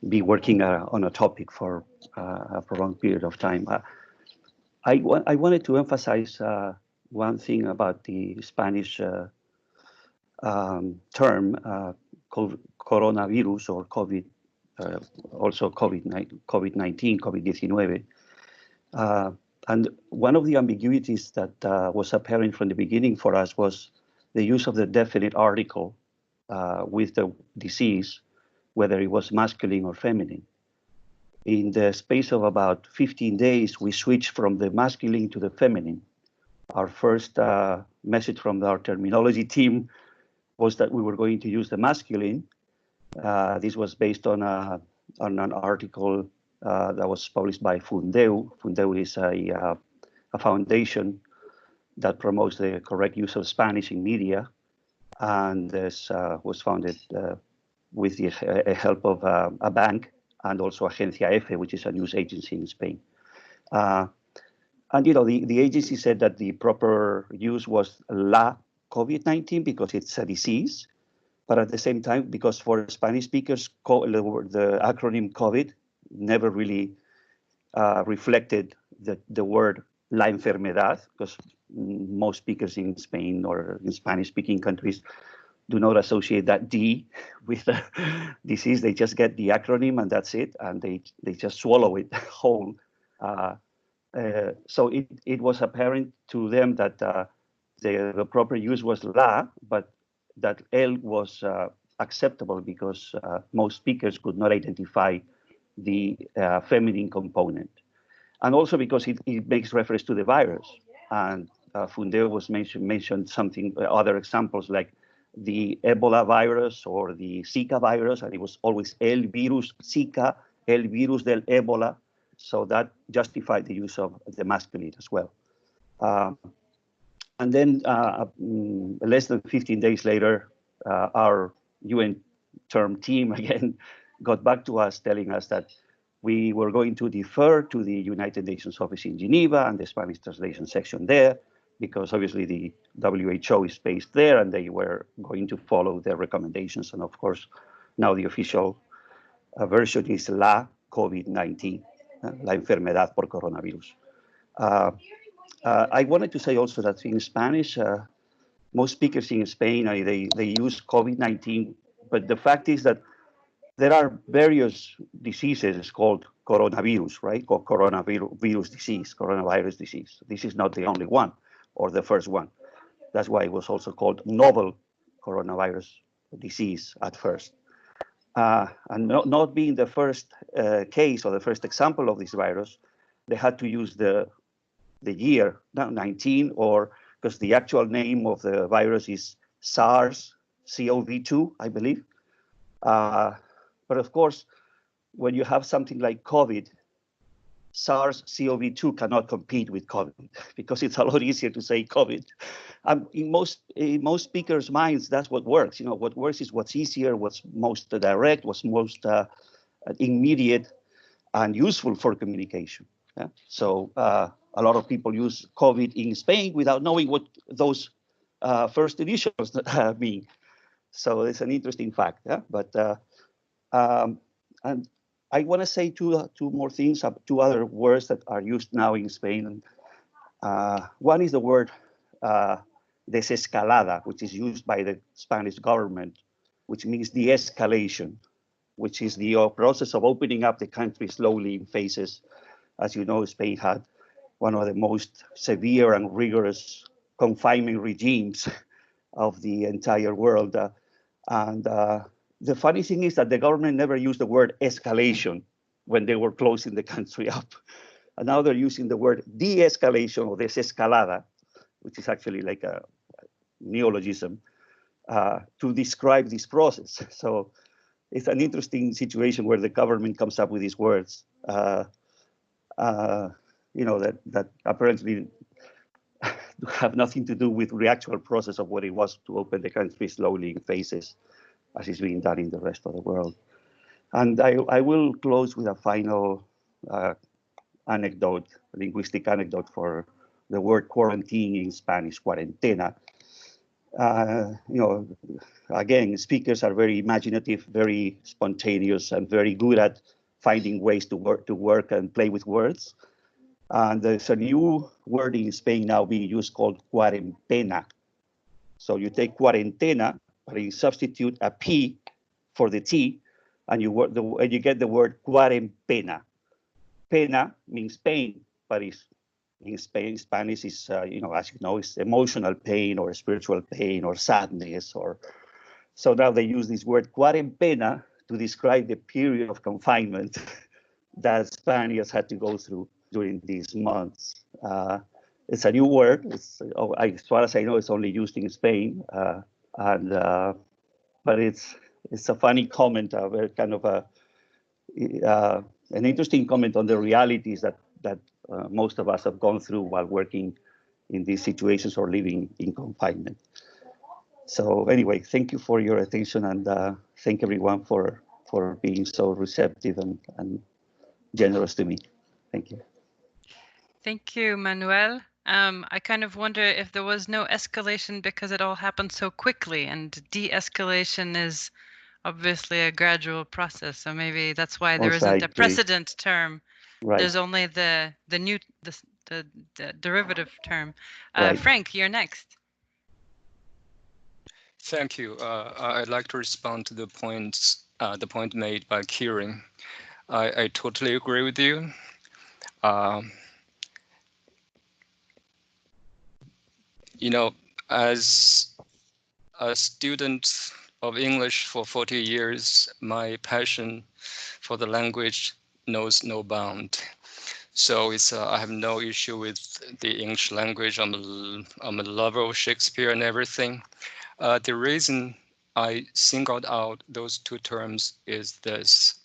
be working on a topic for a prolonged period of time. I wanted to emphasize one thing about the Spanish term coronavirus or COVID, also COVID-19, COVID-19. And one of the ambiguities that was apparent from the beginning for us was the use of the definite article with the disease, whether it was masculine or feminine. In the space of about 15 days, we switched from the masculine to the feminine. Our first message from our terminology team was that we were going to use the masculine. This was based on an article that was published by Fundeu. Fundeu is a foundation that promotes the correct use of Spanish in media, and this was founded with the help of a bank and also Agencia F, which is a news agency in Spain. And the agency said that the proper use was la COVID-19 because it's a disease, but at the same time, because for Spanish speakers, the acronym COVID never really reflected the word la enfermedad, because most speakers in Spain or in Spanish-speaking countries do not associate that D with the disease. They just get the acronym and that's it, and they just swallow it whole. So it was apparent to them that the proper use was la, but that el was acceptable because most speakers could not identify the feminine component. And also because it makes reference to the virus. And Fundeu was mentioned something, other examples like the Ebola virus or the Zika virus, and it was always el virus Zika, el virus del Ebola. So that justified the use of the masculine as well. And then less than 15 days later, our UN term team again got back to us telling us that we were going to defer to the United Nations office in Geneva and the Spanish translation section there, because obviously the WHO is based there and they were going to follow their recommendations. And of course, now the official version is la COVID-19, la enfermedad por coronavirus. I wanted to say also that in Spanish, most speakers in Spain, they use COVID-19, but the fact is that there are various diseases called coronavirus, right? Or coronavirus disease, coronavirus disease. This is not the only one or the first one. That's why it was also called novel coronavirus disease at first. And not being the first case or the first example of this virus, they had to use the year, 19, or because the actual name of the virus is SARS-CoV-2, I believe. But of course, when you have something like COVID, SARS-CoV-2 cannot compete with COVID because it's a lot easier to say COVID. In most speakers' minds, that's what works. What works is what's easier, what's most direct, what's most immediate and useful for communication. Yeah? So a lot of people use COVID in Spain without knowing what those first initials mean. So it's an interesting fact. Yeah? But and I want to say two more things, two other words that are used now in Spain. One is the word desescalada, which is used by the Spanish government which means de-escalation, which is the process of opening up the country slowly in phases. As you know, Spain had one of the most severe and rigorous confinement regimes of the entire world. The funny thing is that the government never used the word escalation when they were closing the country up. And now they're using the word de-escalation or desescalada, which is actually like a neologism, to describe this process. So it's an interesting situation where the government comes up with these words, that apparently have nothing to do with the actual process of what it was to open the country slowly in phases, as is being done in the rest of the world. And I will close with a final anecdote, linguistic anecdote for the word quarantine in Spanish, cuarentena. Again, speakers are very imaginative, very spontaneous, and very good at finding ways to work and play with words. And there's a new word in Spain now being used called cuarentena. So you take cuarentena, but you substitute a P for the T, and you get the word cuarempena. Pena means pain, but in Spanish is, as you know, it's emotional pain or spiritual pain or sadness. So now they use this word cuarentena to describe the period of confinement that Spaniards had to go through during these months. It's a new word. As far as I know, it's only used in Spain, but it's a funny comment, kind of an interesting comment on the realities that most of us have gone through while working in these situations or living in confinement. So anyway, thank you for your attention, and thank everyone for being so receptive and generous to me. Thank you. Thank you, Manuel. I kind of wonder if there was no escalation because it all happened so quickly, and de-escalation is obviously a gradual process. So maybe that's why there isn't a precedent term. Right. There's only the derivative term. Right. Frank, you're next. Thank you. I'd like to respond to the point made by Kieran. I totally agree with you. As a student of English for 40 years, my passion for the language knows no bound. So I have no issue with the English language. I'm a lover of Shakespeare and everything. The reason I singled out those two terms is this.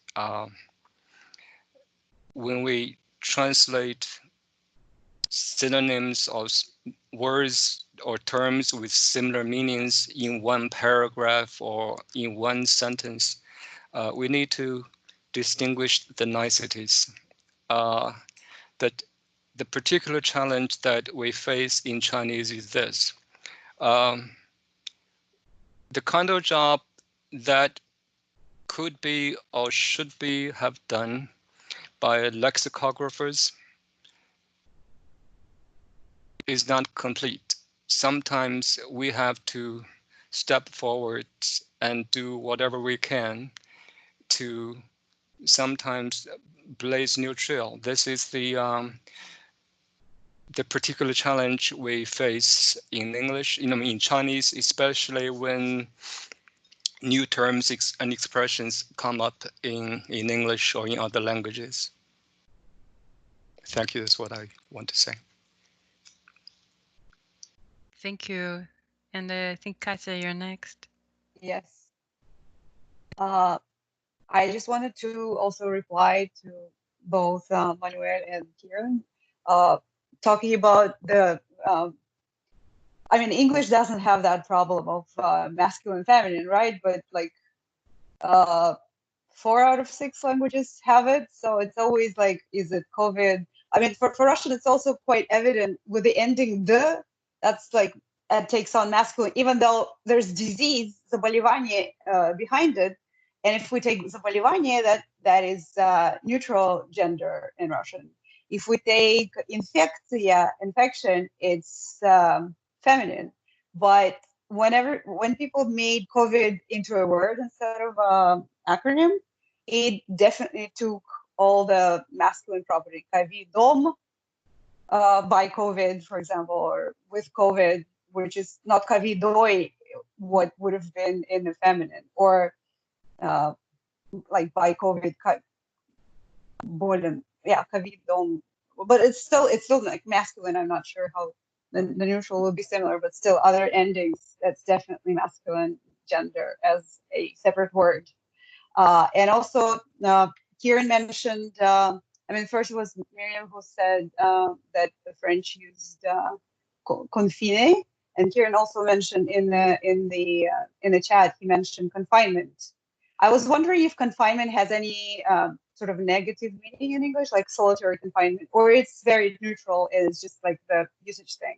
When we translate synonyms of words or terms with similar meanings in one paragraph or in one sentence, we need to distinguish the niceties. That the particular challenge that we face in Chinese is this. The kind of job that could be or should be have done by lexicographers is not complete. Sometimes we have to step forward and do whatever we can to sometimes blaze new trail. This is the particular challenge we face in English, in Chinese, especially when new terms and expressions come up in English or in other languages. Thank you. That's what I want to say. Thank you. And I think, Katja, you're next. Yes. I just wanted to also reply to both Manuel and Kieran, talking about the, English doesn't have that problem of masculine, feminine, right? But like 4 out of 6 languages have it. So it's always like, is it COVID? For Russian, it's also quite evident with the ending "the", that's like, it takes on masculine, even though there's disease, заболевание, behind it. And if we take заболевание, that is neutral gender in Russian. If we take infection, it's feminine. But when people made COVID into a word instead of acronym, it definitely took all the masculine property. Cavidom by COVID, for example, or with COVID, which is not cavidoi, what would have been in the feminine, or like by COVID, boredom, yeah, cavidom. But it's still like masculine. I'm not sure how the neutral will be similar, but still other endings. That's definitely masculine gender as a separate word. And also, Kieran mentioned. I mean, first it was Miriam who said that the French used confiné, and Kieran also mentioned in the chat. He mentioned confinement. I was wondering if confinement has any sort of negative meaning in English, like solitary confinement, or it's very neutral. It's just like the usage thing.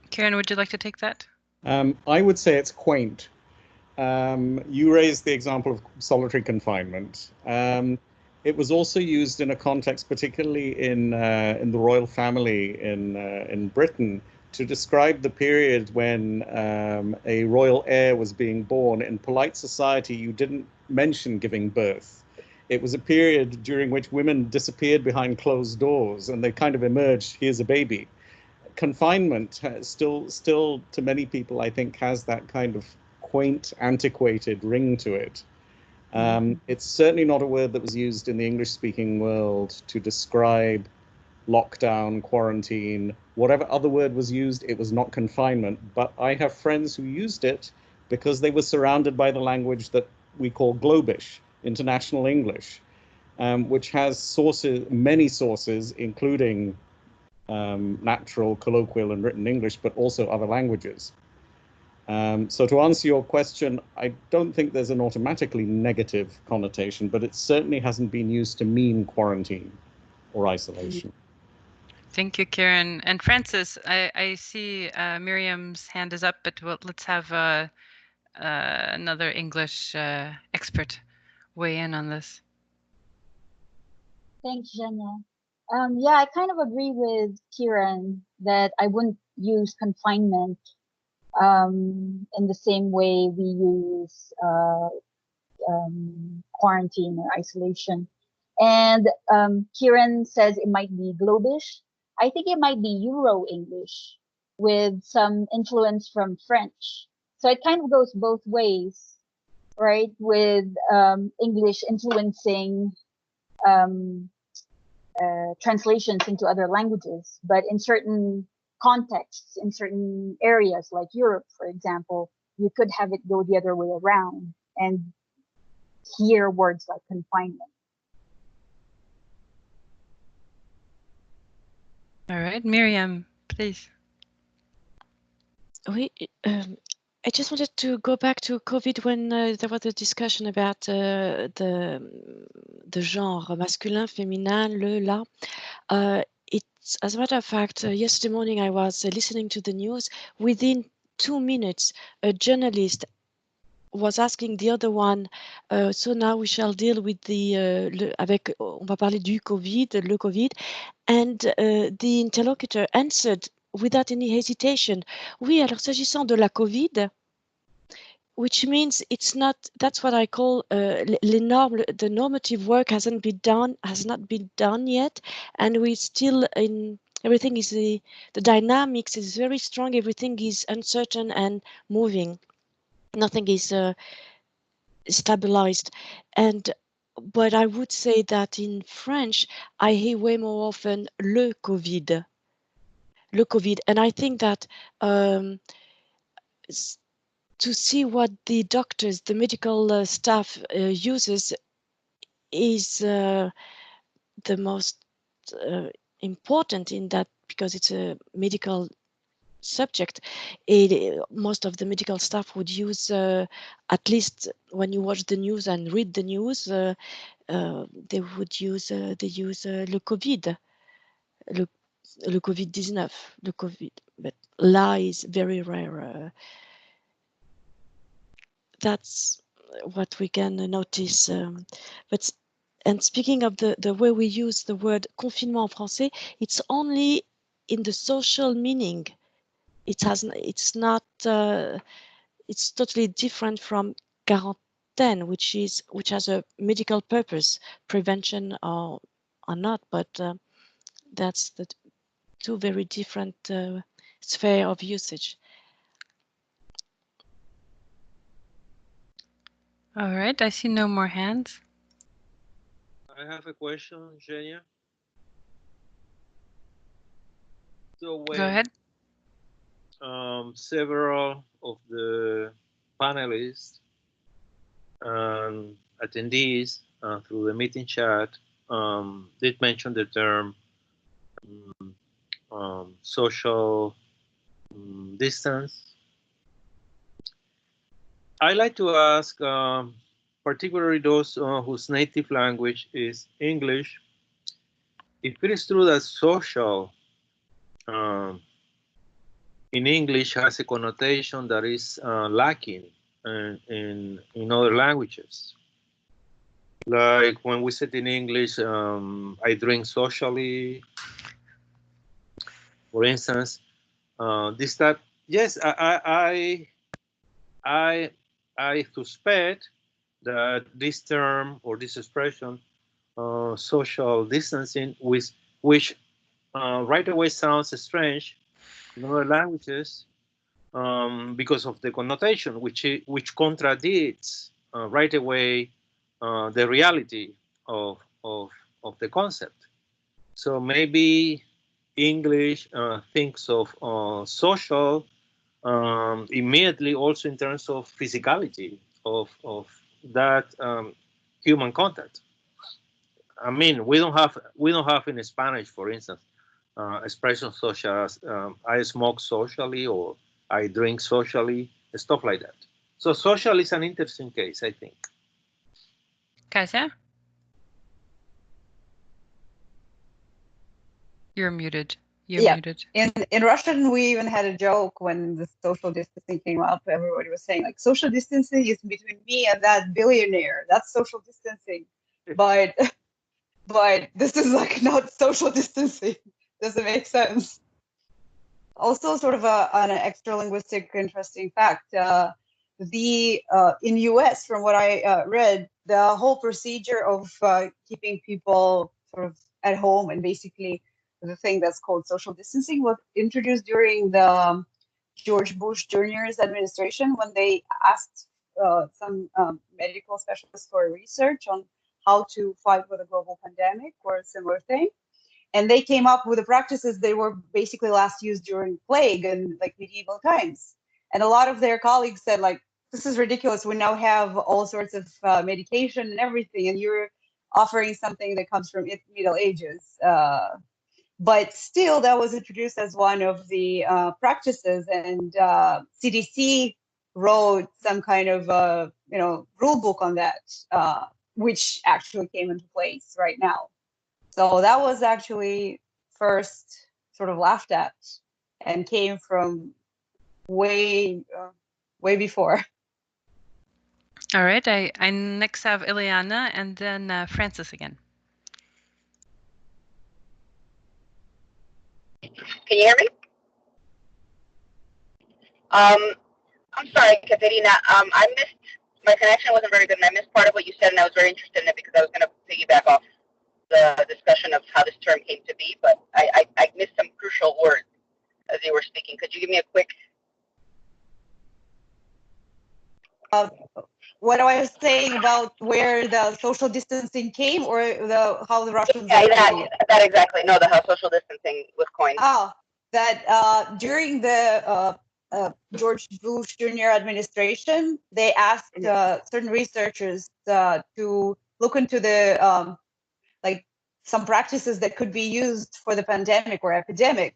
Kieran, would you like to take that? I would say it's quaint. You raised the example of solitary confinement. It was also used in a context, particularly in the royal family in Britain, to describe the period when a royal heir was being born. In polite society, you didn't mention giving birth. It was a period during which women disappeared behind closed doors, and they kind of emerged, here's a baby. Confinement still to many people, I think, has that kind of quaint, antiquated ring to it. It's certainly not a word that was used in the English-speaking world to describe lockdown, quarantine, whatever other word was used. It was not confinement, but I have friends who used it because they were surrounded by the language that we call Globish, International English, which has sources, many sources, including natural, colloquial, and written English, but also other languages. So to answer your question, I don't think there's an automatically negative connotation, but it certainly hasn't been used to mean quarantine or isolation. Thank you, Kieran. And Francis, I see Miriam's hand is up, but let's have another English expert weigh in on this. Thanks, Jenna. Yeah, I kind of agree with Kieran that I wouldn't use confinement in the same way we use quarantine or isolation. And Kieran says it might be Globish. I think it might be Euro-English with some influence from French. So it kind of goes both ways, right? With English influencing translations into other languages, but in certain contexts, in certain areas like Europe, for example, you could have it go the other way around and hear words like confinement. All right, Miriam, please. Oui, I just wanted to go back to COVID when there was a discussion about the genre masculin, féminin, le, la. It's, as a matter of fact, yesterday morning I was listening to the news. Within 2 minutes, a journalist was asking the other one, so now we shall deal with on va parler du COVID, le COVID, and the interlocutor answered without any hesitation, oui, alors s'agissant de la COVID, which means it's not, that's what I call the normative work has not been done yet, and we still everything is, the dynamics is very strong, everything is uncertain and moving. Nothing is stabilized. But I would say that in French, I hear way more often le COVID. And I think that to see what the doctors, the medical staff uses is the most important in that, because it's a medical subject. Most of the medical staff would use, at least when you watch the news and read the news, they would use le COVID, le COVID-19, le COVID, but la is very rare. That's what we can notice. And speaking of the way we use the word confinement en français, it's only in the social meaning it's not it's totally different from quarantaine, which has a medical purpose, prevention or not, but that's the two very different sphere of usage. All right, I see no more hands. I have a question, Genia. So when Go ahead. Several of the panelists and attendees through the meeting chat did mention the term social distance. I like to ask, particularly those whose native language is English, if it is true that social in English has a connotation that is lacking in other languages. Like when we said in English, I drink socially, for instance, this type. Yes, I suspect that this term or this expression, social distancing, which right away sounds strange in other languages, because of the connotation, which contradicts right away the reality of the concept. So maybe English thinks of social immediately also in terms of physicality of that human contact. I mean, we don't have in Spanish, for instance, expressions such as I smoke socially or I drink socially, stuff like that. So social is an interesting case, I think. Kasia? You're muted. You're Yeah. muted. In Russian, we even had a joke when the social distancing came up. Everybody was saying like, social distancing is between me and that billionaire. That's social distancing. But this is like not social distancing. Doesn't make sense. Also, sort of an extra linguistic interesting fact. In US, from what I read, the whole procedure of keeping people sort of at home and basically the thing that's called social distancing was introduced during the George Bush Jr.'s administration when they asked some medical specialists for research on how to fight with a global pandemic or a similar thing. And they came up with the practices they were basically last used during plague and like medieval times. And a lot of their colleagues said like, this is ridiculous. We now have all sorts of medication and everything, and you're offering something that comes from Middle Ages. But still, that was introduced as one of the practices, and CDC wrote some kind of rule book on that, which actually came into place right now. So that was actually first sort of laughed at and came from way before. All right, I next have Ileana and then Francis again. Can you hear me? I'm sorry, Katerina. I missed, my connection wasn't very good, and I missed part of what you said, and I was very interested in it because I was going to piggyback off the discussion of how this term came to be, but I missed some crucial words as you were speaking. Could you give me a quick? What I was saying about where the social distancing came, or how the Russians Yeah, that exactly. No, the how social distancing was coined. That during the George Bush Jr. administration, they asked certain researchers to look into the like some practices that could be used for the pandemic or epidemic.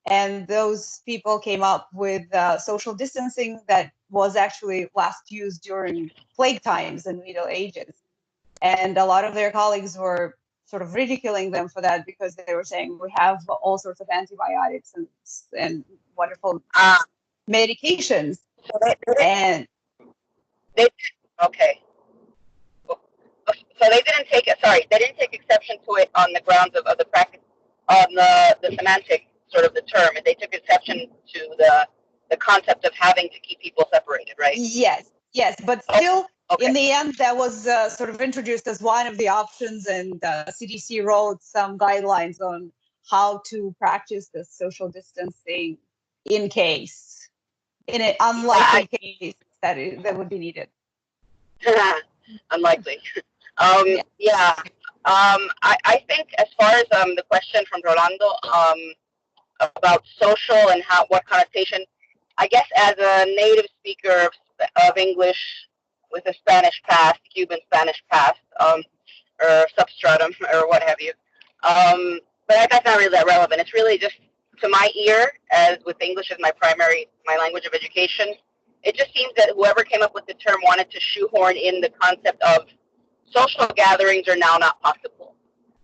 And those people came up with social distancing that was actually last used during plague times and Middle Ages. And a lot of their colleagues were sort of ridiculing them for that because they were saying we have all sorts of antibiotics and wonderful medications. And okay. So they didn't take it. Sorry, they didn't take exception to it on the grounds of the practice, on the semantic sort of the term, and they took exception to the concept of having to keep people separated, right? Yes, yes, but still, in the end, that was sort of introduced as one of the options, and CDC wrote some guidelines on how to practice the social distancing in an unlikely case that would be needed. Unlikely. Yeah. I think as far as the question from Rolando about social and what connotation, I guess as a native speaker of English with a Spanish past, Cuban Spanish past, or substratum or what have you, but that's not really that relevant. It's really just to my ear, as with English as my language of education. It just seems that whoever came up with the term wanted to shoehorn in the concept of social gatherings are now not possible.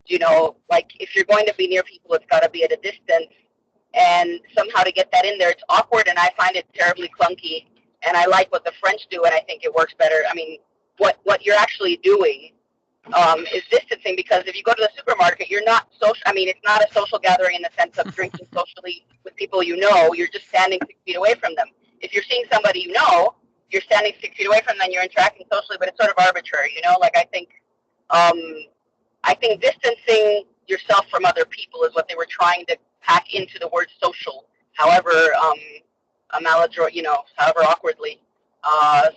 You know, like if you're going to be near people, it's got to be at a distance. And somehow to get that in there, it's awkward, and I find it terribly clunky. And I like what the French do, and I think it works better. I mean, what you're actually doing is distancing, because if you go to the supermarket, you're not social. I mean, it's not a social gathering in the sense of drinking socially with people you know. You're just standing 6 feet away from them. If you're seeing somebody you know, you're standing 6 feet away from them, you're interacting socially, but it's sort of arbitrary, you know? Like, I think distancing yourself from other people is what they were trying to pack into the word social, however maladroit, you know, however awkwardly.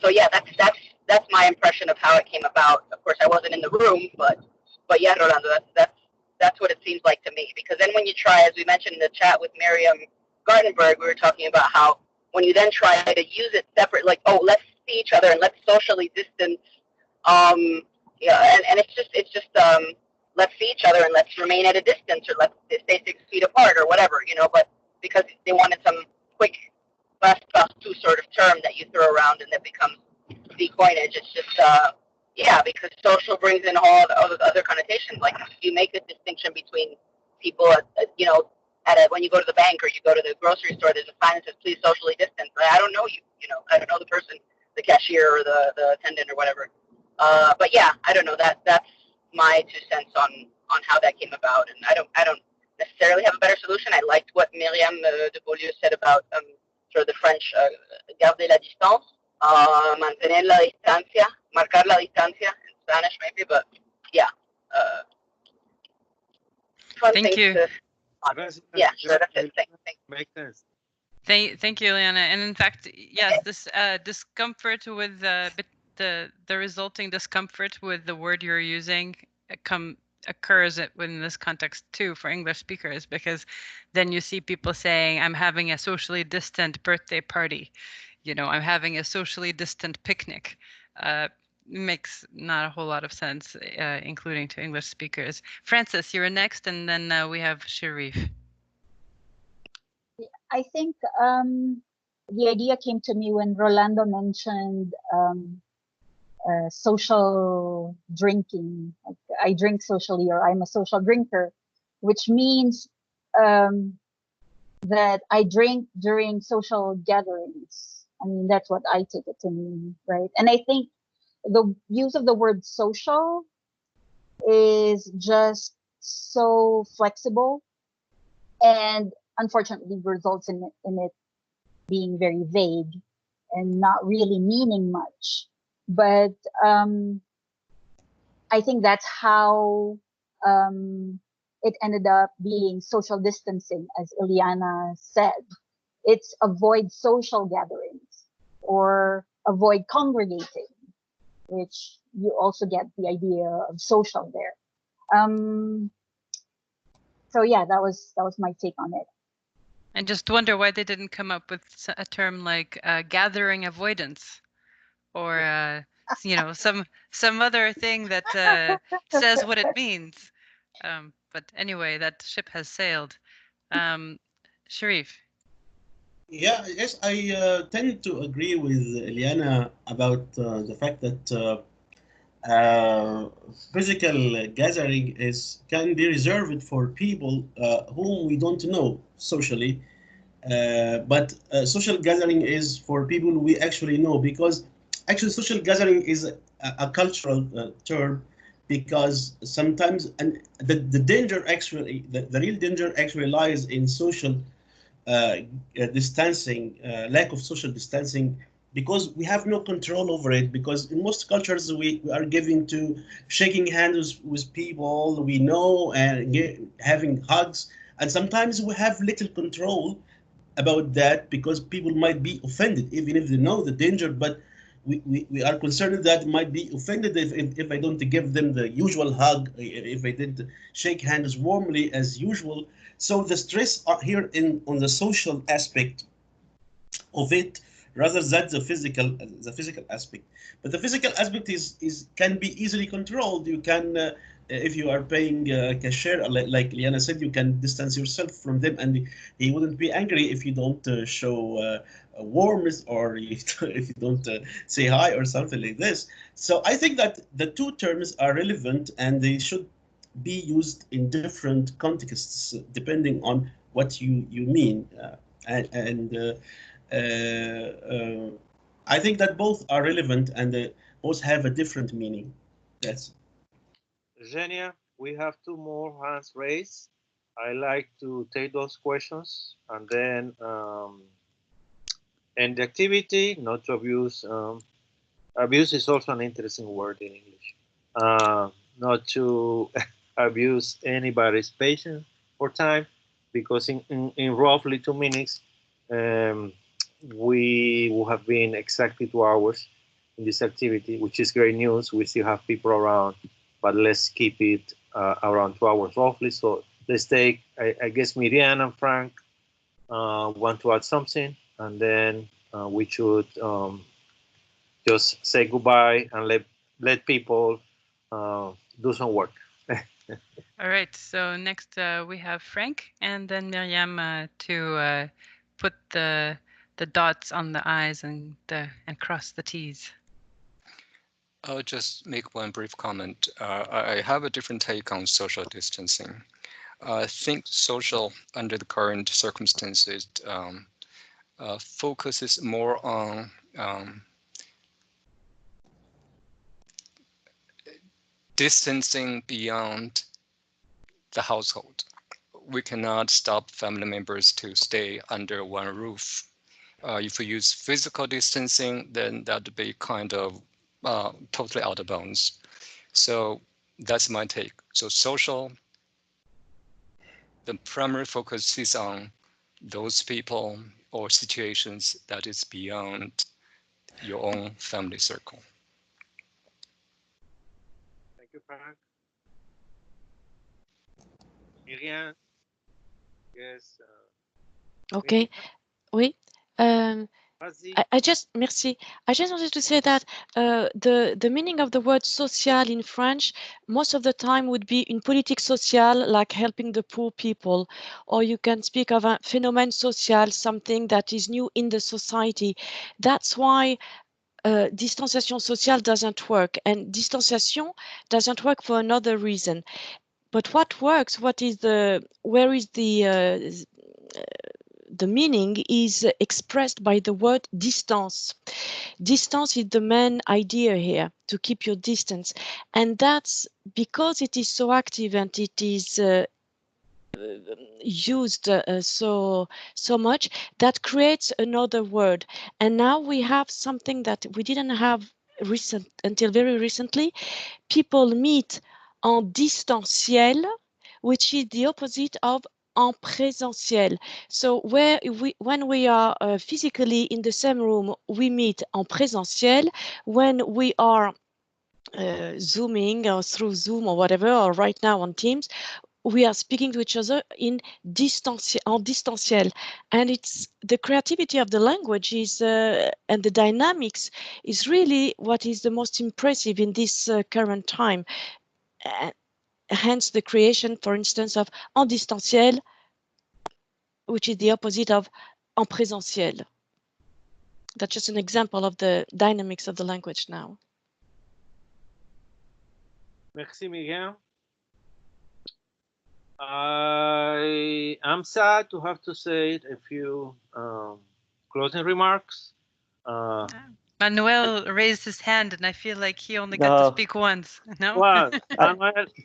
So yeah, that's my impression of how it came about. Of course, I wasn't in the room, but yeah, Rolando, that's what it seems like to me. Because then when you try, as we mentioned in the chat with Miriam Gartenberg, we were talking about how when you then try to use it separate, like, oh, let's see each other and let's socially distance, yeah, and it's just let's see each other and let's remain at a distance, or let's stay 6 feet apart, or whatever, you know. But because they wanted some quick two sort of term that you throw around and that becomes the coinage, it's just yeah, because social brings in all other connotations. Like, you make a distinction between people, you know, when you go to the bank or you go to the grocery store, there's a sign that says please socially distance. I don't know you, you know, I don't know the person, the cashier or the attendant or whatever. But yeah, I don't know, that's my 2 cents on how that came about, and I don't necessarily have a better solution. I liked what Myriam de Beaulieu said about sort of the French garder la distance, mantener la distancia, marcar la distancia in Spanish maybe, but yeah. Fun Thank you. Yeah, sure, that's it. Thanks. Makes sense. Thank you, Liana. And in fact, yes, this discomfort with the resulting discomfort with the word you're using occurs in this context too for English speakers, because then you see people saying, I'm having a socially distant birthday party, you know, I'm having a socially distant picnic. Makes not a whole lot of sense, including to English speakers. Francis, you're next, and then we have Sharif. I think the idea came to me when Rolando mentioned social drinking. Like, I drink socially, or I'm a social drinker, which means that I drink during social gatherings. I mean, that's what I take it to mean, right? And I think the use of the word social is just so flexible, and unfortunately results in it being very vague and not really meaning much. But I think that's how it ended up being social distancing, as Ileana said. It's avoid social gatherings or avoid congregating, which you also get the idea of social there. So yeah, that was my take on it. I just wonder why they didn't come up with a term like gathering avoidance, or you know, some other thing that says what it means. But anyway, that ship has sailed. Sharif. Yeah, yes, I tend to agree with Eliana about the fact that physical gathering can be reserved for people whom we don't know socially, but social gathering is for people we actually know, because actually social gathering is a cultural term, because sometimes, and the danger actually, the real danger actually lies in social distancing, lack of social distancing, because we have no control over it. Because in most cultures, we are given to shaking hands with people we know and having hugs, and sometimes we have little control about that because people might be offended, even if they know the danger. But we are concerned that might be offended if I don't give them the usual hug, if I didn't shake hands warmly as usual. So the stress here on the social aspect of it, rather than the physical aspect. But the physical aspect is can be easily controlled. You can, if you are paying a cashier, like Liana said, you can distance yourself from them, and he wouldn't be angry if you don't show warmth, or if you don't say hi or something like this. So I think that the two terms are relevant, and they should be used in different contexts depending on what you mean, and I think that both are relevant, and they both have a different meaning. That's Genia, we have two more hands raised. I like to take those questions and then end the activity, not to abuse. Abuse is also an interesting word in English. Not to abuse anybody's patience or time, because in roughly 2 minutes, we will have been exactly 2 hours in this activity, which is great news. We still have people around, but let's keep it around 2 hours roughly. So let's take, I guess, Miriam and Frank want to add something, and then we should just say goodbye and let people do some work. All right, so next we have Frank and then Miriam to put the dots on the I's and cross the T's. I'll just make one brief comment. I have a different take on social distancing. I think social, under the current circumstances, focuses more on distancing beyond the household. We cannot stop family members to stay under one roof. If we use physical distancing, then that would be kind of totally out of bounds. So that's my take. So social, the primary focus is on those people or situations that is beyond your own family circle. Thank you, Frank. Miriam, yes. Okay. Oui. I just merci. I just wanted to say that the meaning of the word social in French most of the time would be une politique sociale, like helping the poor people, or you can speak of a phénomène social, something that is new in the society. That's why distanciation sociale doesn't work, and distanciation doesn't work for another reason. But what works? Where is the meaning is expressed by the word distance. Distance is the main idea here, to keep your distance. And that's because it is so active and it is used so much, that creates another word. And now we have something that we didn't have until very recently. People meet en distanciel, which is the opposite of en présentiel. So when we are physically in the same room, we meet en présentiel. When we are Zooming or through Zoom or whatever, or right now on Teams, we are speaking to each other in en distanciel. And it's the creativity of the language is and the dynamics is really what is the most impressive in this current time. Hence the creation, for instance, of en distanciel, which is the opposite of en présentiel. That's just an example of the dynamics of the language now. Merci, Miriam. I am sad to have to say a few closing remarks. Manuel raised his hand, and I feel like he only got to No, speak once. No? Well,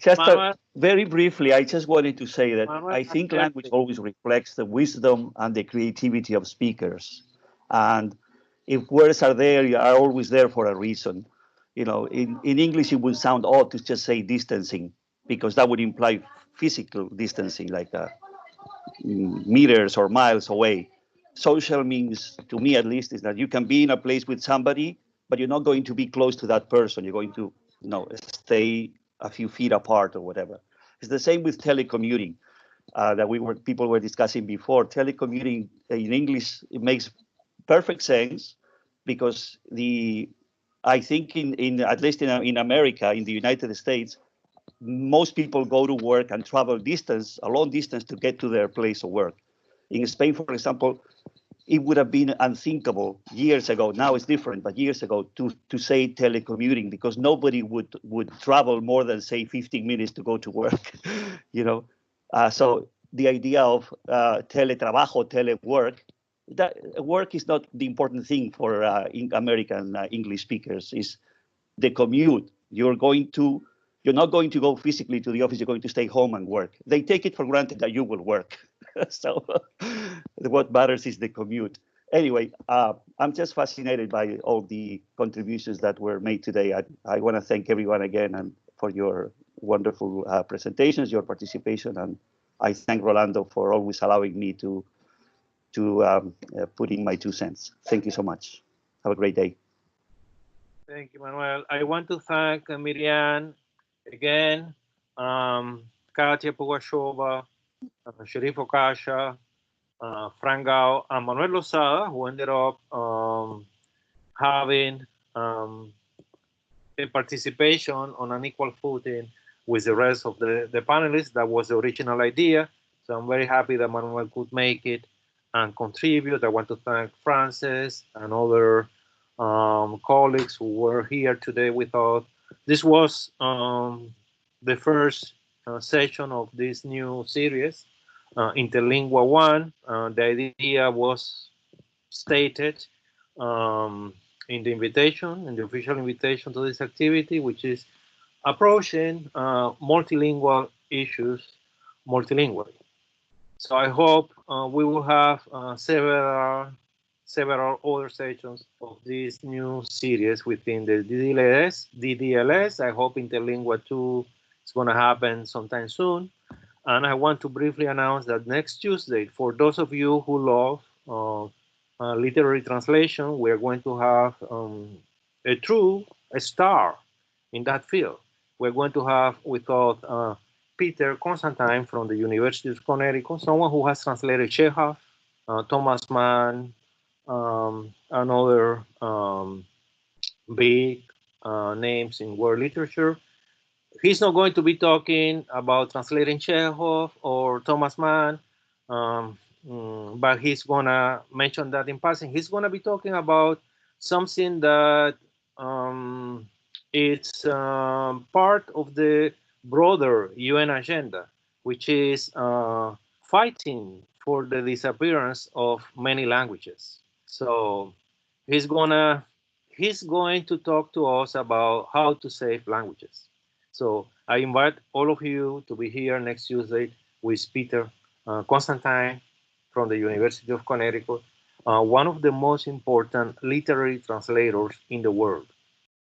just Manuel, very briefly, I just wanted to say that Manuel, I think language always reflects the wisdom and the creativity of speakers. And if words are there, you are always there for a reason. You know, in English, it would sound odd to just say distancing, because that would imply physical distancing, like meters or miles away. Social means, to me at least, is that you can be in a place with somebody, but you're not going to be close to that person. You're going to, stay a few feet apart or whatever. It's the same with telecommuting that people were discussing before. Telecommuting in English, it makes perfect sense because I think in at least in America, in the United States, most people go to work and travel a long distance to get to their place of work. In Spain, for example, it would have been unthinkable years ago. Now it's different, but years ago to say telecommuting, because nobody would travel more than, say, 15 minutes to go to work. So the idea of teletrabajo, telework, that work is not the important thing for American English speakers. Is the commute. You're not going to go physically to the office. You're going to stay home and work. They take it for granted that you will work. So what matters is the commute. Anyway, I'm just fascinated by all the contributions that were made today. I want to thank everyone again and for your wonderful presentations, your participation, and I thank Rolando for always allowing me to put in my 2 cents. Thank you so much. Have a great day. Thank you, Manuel. I want to thank Miriam again, Katia Pugashova, Sharif Okasha, Frank Gao, and Manuel Lozada, who ended up having a participation on an equal footing with the rest of the panelists. That was the original idea. So I'm very happy that Manuel could make it and contribute. I want to thank Frances and other colleagues who were here today with us. This was the first session of this new series, InterlinguaI. The idea was stated in the invitation, in the official invitation to this activity, which is approaching multilingual issues multilingually. So I hope we will have several other sessions of this new series within the DDLS. I hope Interlingua 2 is going to happen sometime soon. And I want to briefly announce that next Tuesday, for those of you who love literary translation, we're going to have a star in that field. We're going to have, we thought, Peter Constantine from the University of Connecticut, someone who has translated Chekhov, Thomas Mann, and other big names in world literature. He's not going to be talking about translating Chekhov or Thomas Mann, but he's going to mention that in passing. He's going to be talking about something that it's part of the broader UN agenda, which is fighting for the disappearance of many languages. So he's going to talk to us about how to save languages. So I invite all of you to be here next Tuesday with Peter Constantine from the University of Connecticut, one of the most important literary translators in the world.